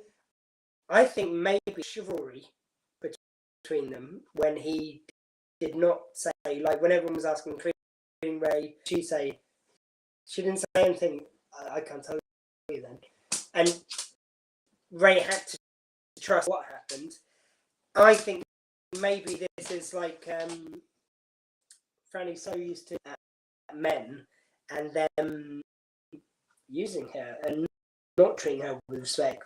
I think maybe chivalry between them when he did not say, like when everyone was asking Queen Ray, she didn't say anything. I can't tell you then. And Ray had to trust what happened. I think maybe this is like Franny's so used to men and them using her and not treating her with respect.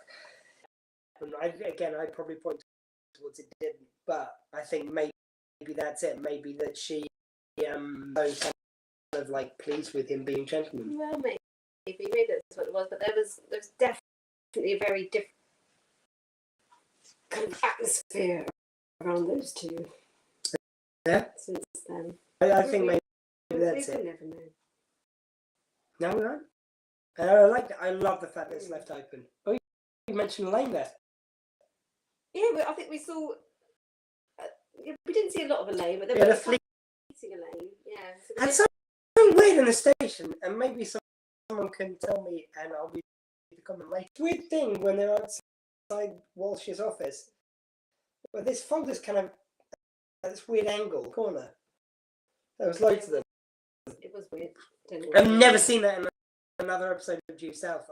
And I probably point towards it didn't, but I think maybe that's it. Maybe that she was kind of like pleased with him being gentleman. Well, maybe that's what it was, but there was definitely a very different kind of atmosphere around those two. Yeah. Since then, I think maybe that's it. Never know. No, we aren't. And I like that. I love the fact that it's left open. Oh, you mentioned Elaine there. Yeah, I think we saw. We didn't see a lot of Elaine, but there Yeah, was the meeting Elaine. Yeah. So and something weird in the station, and maybe someone can tell me, and I'll read the comment later. Weird thing when they're outside Walsh's office, but this folder's kind of at this weird angle corner. There was loads of them. It was weird. I've never seen that in another episode of Due South.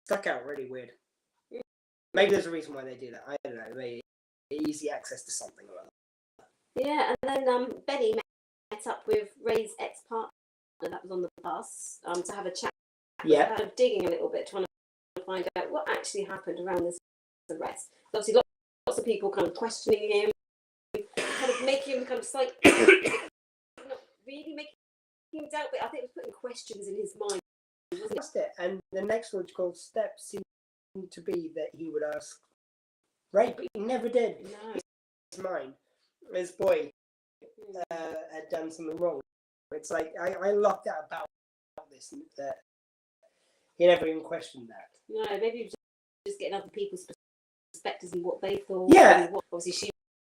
Stuck out really weird. Maybe there's a reason why they do that. I don't know. Maybe easy access to something or other. Yeah, and then Benny met up with Ray's ex-partner that was on the bus to have a chat. Yeah. Kind of digging a little bit, trying to find out what actually happened around this arrest. So obviously, lots of people kind of questioning him, kind of making him kind of like not really making him doubt, but I think it was putting questions in his mind. Wasn't it? And the next logical step seemed to be that he would ask Ray, but he never did. No. His mind, this boy had done something wrong. It's like I love that about this, that he never even questioned that. No, maybe he was just getting other people's perspectives and what they thought. Yeah. Obviously, she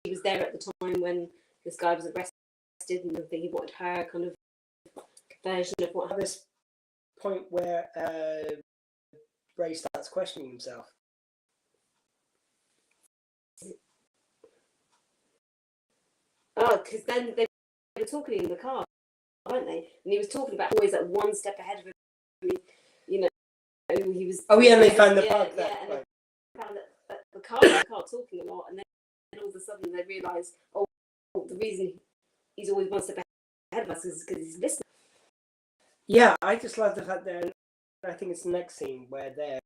was there at the time when this guy was arrested, and I think he wanted her kind of version of what At this point where Ray starts questioning himself. Oh, because then they were talking in the car, weren't they? And he was talking about always like one step ahead of him. You know, he was. Oh yeah, and they found the yeah, bug. Yeah, That, and right. they found that the car talking a lot, and then all of a sudden they realised, oh, the reason he's always one step ahead of us is because he's listening. Yeah, I just love the fact that I think it's the next scene where they're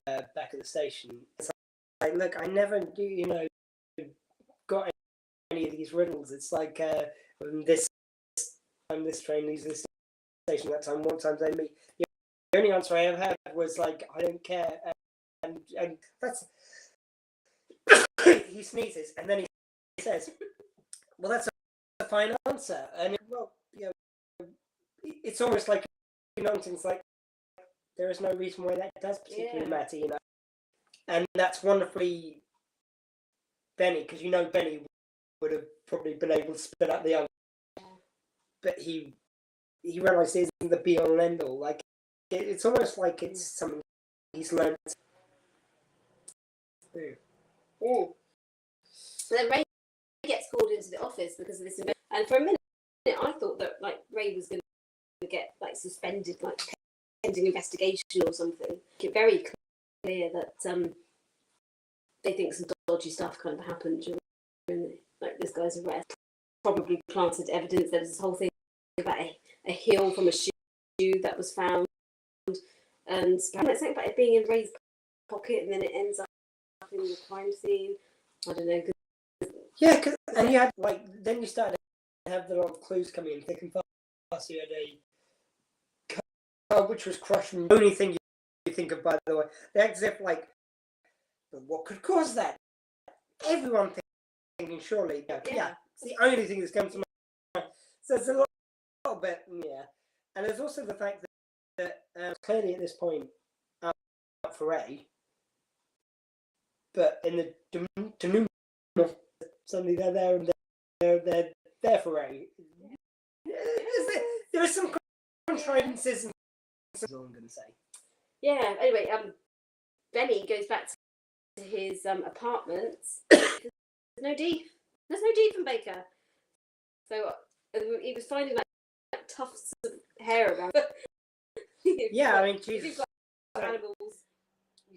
back at the station. It's like, look, I never do, got any of these riddles. It's like this time this train leaves the station, that time, one time they meet. Yeah, the only answer I ever had was like, I don't care, and that's he sneezes and then he says, well, that's a fine answer, and it's almost like nonsense. Like there is no reason why that does particularly matter, and that's wonderfully Benny, because Benny would have probably been able to spit out the answer, but he realised it isn't the be all and end all. Like it's almost like it's something he's learned. So then Ray gets called into the office because of this, and for a minute I thought that like Ray was going to get like suspended, like pending investigation or something. It's very clear that they think some dodgy stuff kind of happened during like this guy's arrest. Probably planted evidence. There was this whole thing about a heel from a shoe that was found, and something about it being in Ray's pocket, and then it ends up in the crime scene. I don't know. Yeah, and you had then you started to have the lot of clues coming in thick and fast. You had a car which was crushed. The only thing you think of, by the way, they act as if but what could cause that? Everyone thinking surely, yeah, it's the only thing that's come to mind. So it's a little bit, and there's also the fact that clearly at this point out for Ray, but in the denouement, suddenly they're there and they're there for Ray. There are some contrivances, and that's all I'm going to say. Yeah. Anyway, Benny goes back to his apartments. There's no D from Baker. So he was finding like tufts of hair around. Yeah, I mean, Jesus. Animals.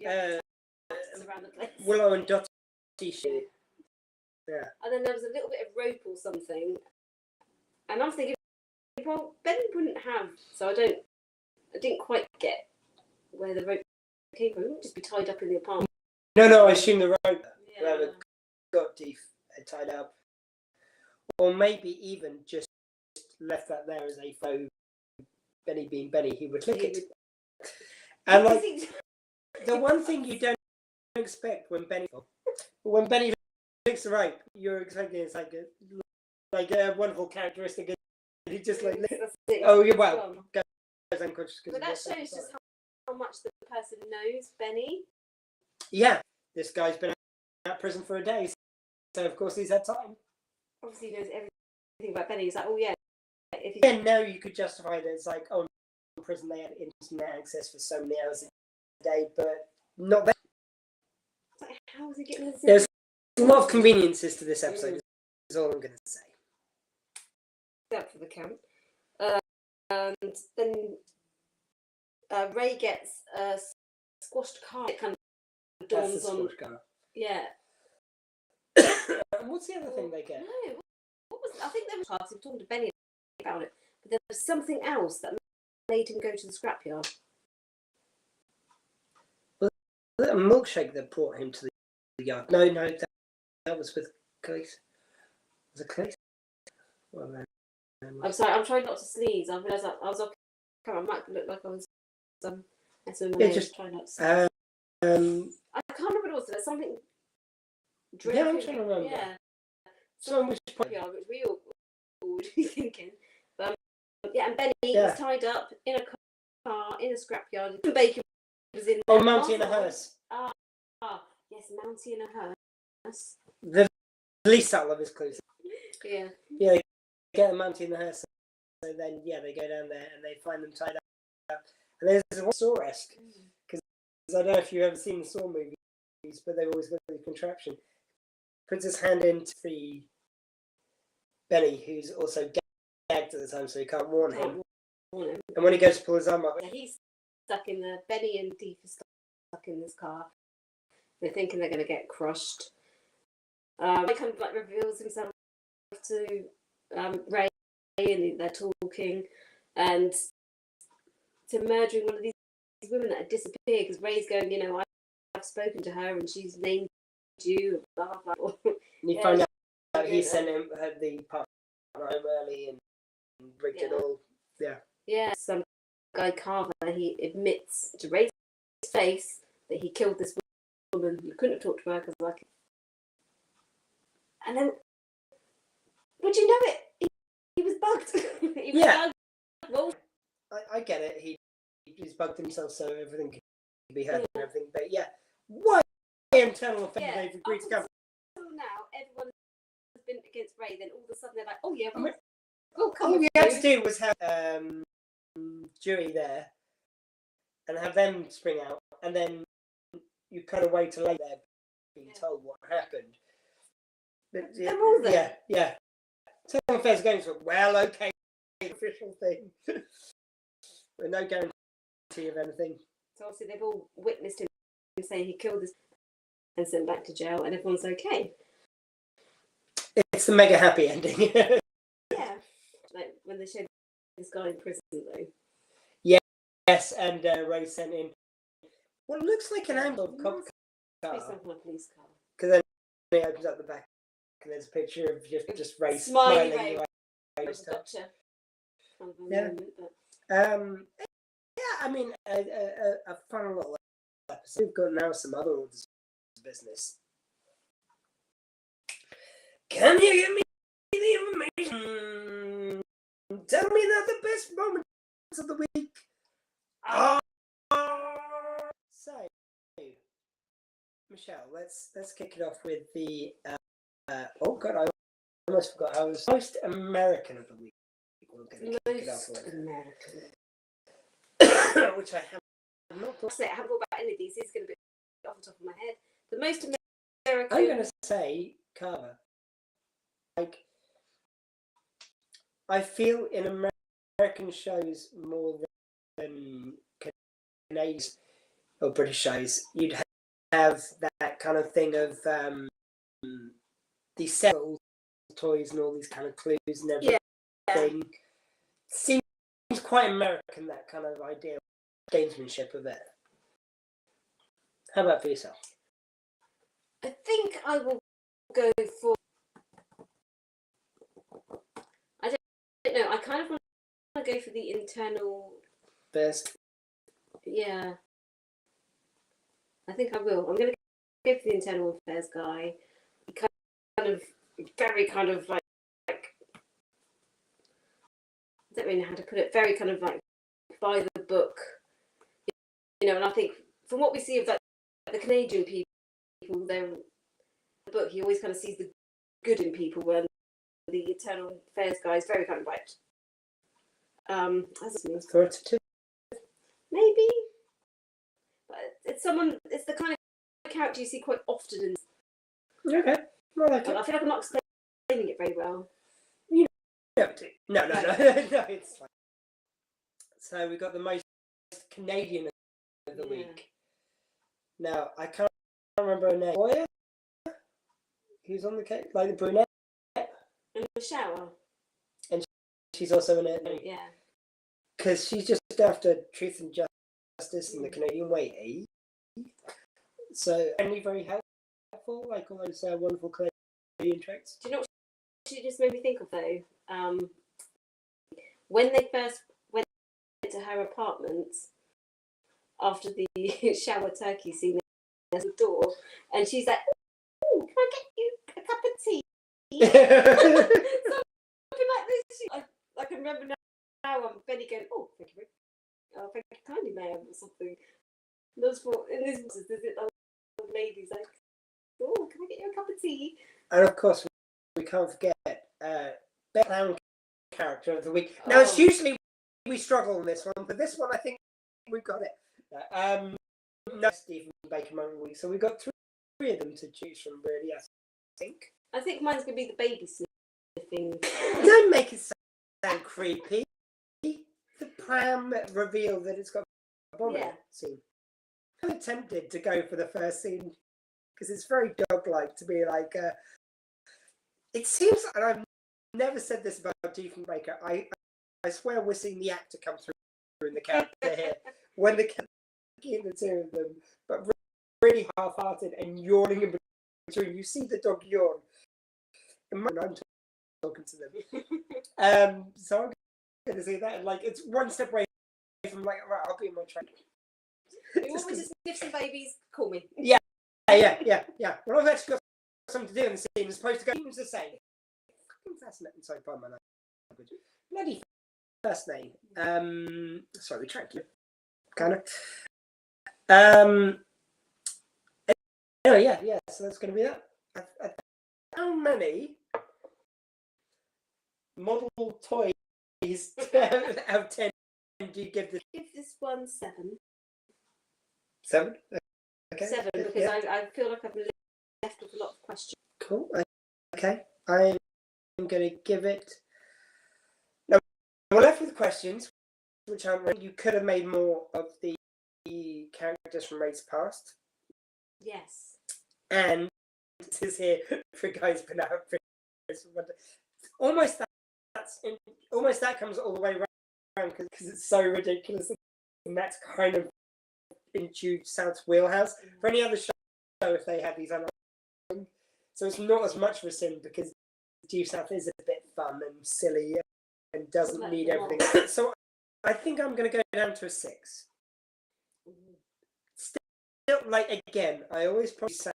Around the place. Willow and Dottie shit. Yeah. And then there was a little bit of rope or something, and I was thinking, well, Benny wouldn't have. So I didn't quite get where the rope came from. It wouldn't just be tied up in the apartment. No, I assume the rope got Dee tied up, or maybe even just left that there as a faux. Benny being Benny, he would lick it. And the one thing you don't expect when Benny licks the rope, you're expecting it's like a wonderful characteristic. And he just oh yeah, well, goes unconscious. But that shows just how much the person knows Benny. Yeah, this guy's been out of prison for a day, so of course he's had time. Obviously, he knows everything about Benny. He's like, oh yeah. Now you could justify that it's like, oh, in prison they had internet access for so many hours a day, but not that. Like, how is he getting this? There's a lot of conveniences to this episode. Is all I'm going to say. That for the count. And then Ray gets a squashed car. It kind of dawns on. Car. Yeah. And what's the other thing they get? No, what was? I think they were talking to Benny about it, but there was something else that made him go to the scrapyard. Was it a milkshake that brought him to the yard? No, that was with Cleese. Was it Cleese? Well, I'm sorry, I'm trying not to sneeze. I realised I was off camera. I might look like I was just trying not to sneeze. I can't remember what it was. There's something. Yeah, I'm trying to remember. Yeah. So which point? Yeah, which we all would be thinking. But yeah, and Benny was tied up in a car in a scrapyard. Baker was in. Oh, Mountie in a hearse. Yes, Mountie in a hearse. least subtle of his clues. Yeah. Yeah, they get them mounted in the hearse, so then they go down there and they find them tied up. And there's a Saw-esque, because I don't know if you've ever seen the Saw movies, but they've always got the contraption. Puts his hand into the Benny, who's also gagged at the time, so he can't warn him. And when he goes to pull his arm up, he's stuck in the Benny and Deep are stuck in this car. They're thinking they're going to get crushed. He kind of like reveals himself to Ray, and they're talking, and to murdering one of these women that had disappeared, because Ray's going, I've spoken to her and she's named you, blah blah blah. And you find out he sent him the partner home early and rigged it all. Yeah. Yeah, some guy Carver, he admits to Ray's face that he killed this woman. You couldn't have talked to her because and then, would you know it? He was bugged. He was bugged. Well, I get it. He's bugged himself so everything can be heard and everything. But why internal affairs they've agreed to come? Until now, everyone has been against Ray. Then all of a sudden they're like, oh yeah, all we had to do was have Dewey there and have them spring out, and then you kind of wait till later being told what happened. But, they're all there. Yeah. Internal affairs going to okay, official thing. With no guarantee of anything. So obviously they've all witnessed him saying he killed this and sent back to jail, and everyone's okay. It's the mega happy ending. Yeah, like when they showed this guy in prison though. Yes, and Ray sent in what looks like an ambulance cop car. It's like my police car. Because then he opens up the back and there's a picture of just Ray smiling. Ray. Gotcha. Yeah. I mean, a fun little episode. We've got now some other orders of business. Can you give me the information? Tell me that the best moments of the week are. So, Michelle, let's kick it off with the. Oh God, I almost forgot. I was most American of the week. We're going to kick it off with American. Which I have not thought. I haven't thought about any of these. This is going to be off the top of my head. The most American. I'm going to say Carver. Like, I feel in American shows more than Canadian or British shows, you'd have that kind of thing of these several toys and all these kind of clues and everything. Yeah. Seems quite American, that kind of idea, gamesmanship of it. How about for yourself? I think I will go for. I don't know. I kind of want to go for the internal. First. Yeah. I think I will. I'm going to go for the internal affairs guy. Very kind of like. I don't really know how to put it. Very kind of like by the book, and I think from what we see of the Canadian people, the book, he always kind of sees the good in people, where the internal affairs guy is very kind of like authoritative, maybe, but it's the kind of character you see quite often in. Okay, well, I feel like I'm not explaining it very well. No, it's fine. So we got the most Canadian of the week. Now, I can't remember her name. Boya? Who's on the cake? Like the brunette? In the shower. And she's also in it. Yeah. Because she's just after truth and justice in the Canadian way, eh? So, only very helpful, like all those wonderful Canadian traits. Do you know what she just made me think of, though? When they first went to her apartment after the shower turkey scene, there's a door, and she's like, "Oh, can I get you a cup of tea?" Something like this. I can remember now. Benny going, "Oh, thank you kindly, ma'am," or something. Those for in this there's it. Old ladies like, "Oh, can I get you a cup of tea?" And of course, can't forget Best Clown Character of the Week. Now, it's usually we struggle on this one, but this one I think we've got it. No, Stephen Baker Moment of the Week. So we've got three of them to choose from, really, I think. I think mine's going to be the baby sniffing. Don't make it sound creepy. The pram reveal that it's got a bomb in it scene. I'm tempted to go for the first scene because it's very dog-like to be like. It seems, and I've never said this about Stephen Baker. I swear we're seeing the actor come through in the character here when the the two of them, but really half-hearted and yawning in between. You see the dog yawn. And I'm talking to them. So I'm going to see that. And like, it's one step away from like, right, I'll be in my train. If you want me to sniff some babies, call me. Yeah. Well, I've actually got something to do in the scene as opposed to go to say. Fucking fascinating so far, my language. Bloody first name. Sorry, track you. Kind of. Yeah. So that's going to be that. How many model toys out of 10 do you give this? Give this one 7. 7? Okay. 7, because I feel like I've left with a lot of questions. Cool. Okay. I'm going to give it. Now, we're left with questions, which you could have made more of the characters from Raids Past. Yes. And this is here for guys been out for almost that comes all the way around because it's so ridiculous, and that's kind of in Due South's wheelhouse. For any other show, if they had these online, so it's not as much of a sin because Due South is a bit fun and silly and doesn't need everything. So I think I'm going to go down to a 6. Still, like again, I always probably South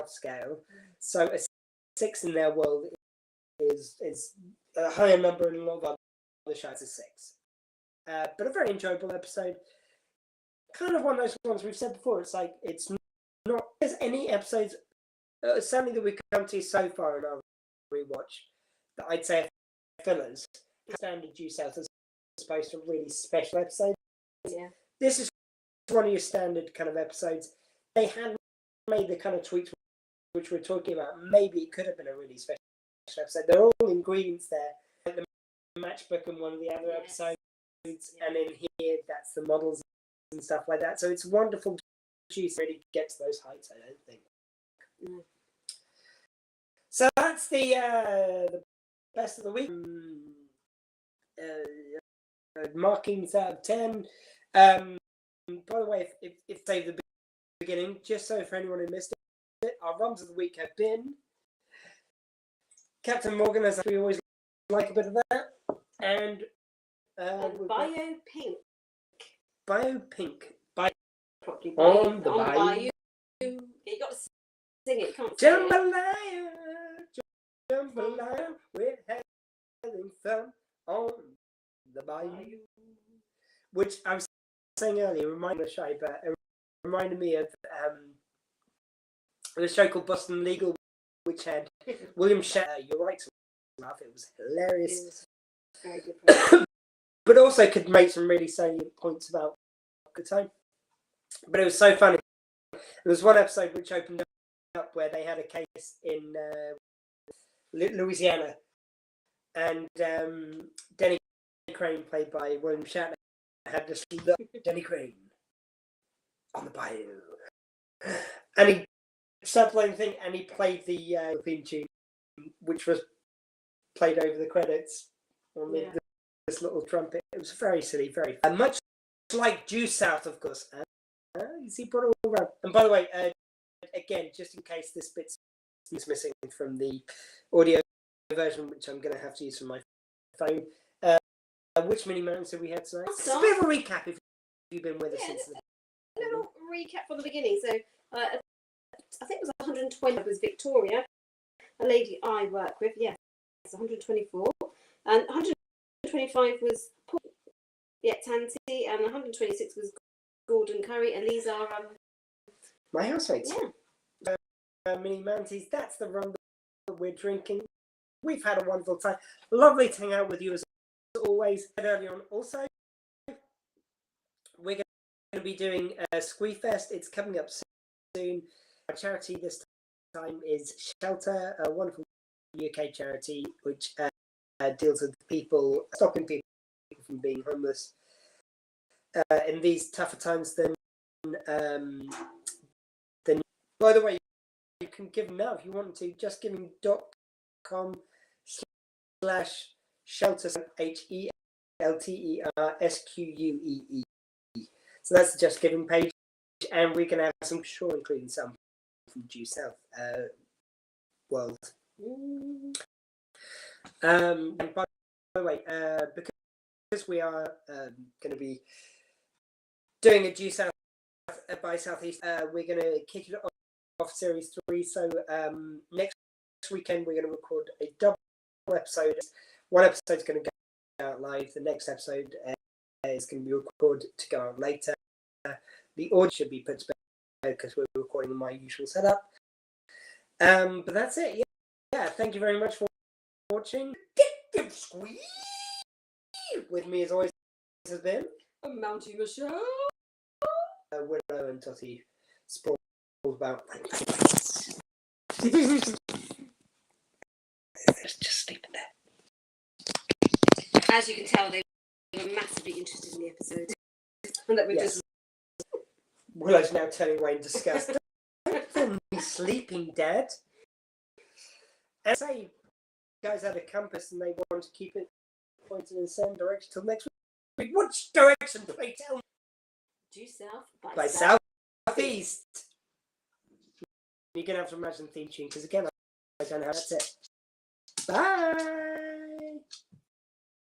scale, so a 6 in their world is a higher number in a lot of other shows is 6. But a very enjoyable episode. Kind of one of those ones we've said before. It's like it's not there's any episodes certainly that we come to so far in our rewatch that I'd say are fillers. Standard Due South as opposed to really special episodes. Yeah. This is one of your standard kind of episodes. They had made the kind of tweaks which we're talking about. Maybe it could have been a really special episode. There are all ingredients there. Like the matchbook in one of the other episodes, and in here that's the models and stuff like that. So it's wonderful to really get to those heights, I don't think. Mm. So that's the best of the week. Markings out of 10. By the way, if save the beginning, just so for anyone who missed it, our runs of the week have been Captain Morgan, as we always like a bit of that, and Bio Pink. Properly, on the Bayou. Yeah, you got to sing it. You can't Jambalaya, we're having fun on the Bayou. Which I was saying earlier, reminded me of the show, but it reminded me of a show called Boston Legal, which had William Shatner. You're right to laugh. It was hilarious. It was very good. But also could make some really salient points about good time. But it was so funny. There was one episode which opened up where they had a case in Louisiana, and Denny Crane, played by William Shatner, had this look, Denny Crane on the bayou, and he started playing the thing, and he played the theme tune, which was played over the credits on this little trumpet. It was very silly, very fun. Much like Due South, of course. You see, brought it all around. And by the way, again, just in case this bit's missing from the audio version, which I'm going to have to use for my phone, which mini mountains have we had tonight? Just a bit of a recap if you've been with us since the a little recap from the beginning. So I think it was 120 was Victoria, a lady I work with. Yes, 124, and 125 was Paul, Tanti, and 126 was Gordon Curry, and these are my housemates. Yeah. Mini Mounties, that's the rum that we're drinking. we've had a wonderful time. Lovely to hang out with you as always. And earlier on, also, we're going to be doing Squee Fest. It's coming up soon. Our charity this time is Shelter, a wonderful UK charity which deals with people, stopping people from being homeless in these tougher times than. By the way, you can give now if you want to. justgiving.com/shelter HELTERSQUEE. So that's the Just Giving page, and we can have some, sure, including some from Due South world. And by the way, because we are going to be doing a Due South by Southeast, we're going to kick it off series 3. So next weekend we're going to record a double episode. One episode is going to go out live. The next episode is going to be recorded to go out later. The audio should be put to bed because we're recording in my usual setup. But that's it. Yeah. Thank you very much for watching. Get Squee with me as always has been Mountie Michelle. Willow and Totty spoiled about. Just sleeping there. As you can tell, they were massively interested in the episode. And that we just. Willow's now turning away in disgust. Don't film me sleeping, Dad. And say you guys had a compass and they want to keep it pointed in the same direction till next week. Which direction, pray tell me? Due South by Southeast. You're going to have to imagine the theme tune because, again, I don't know how that's it. Bye.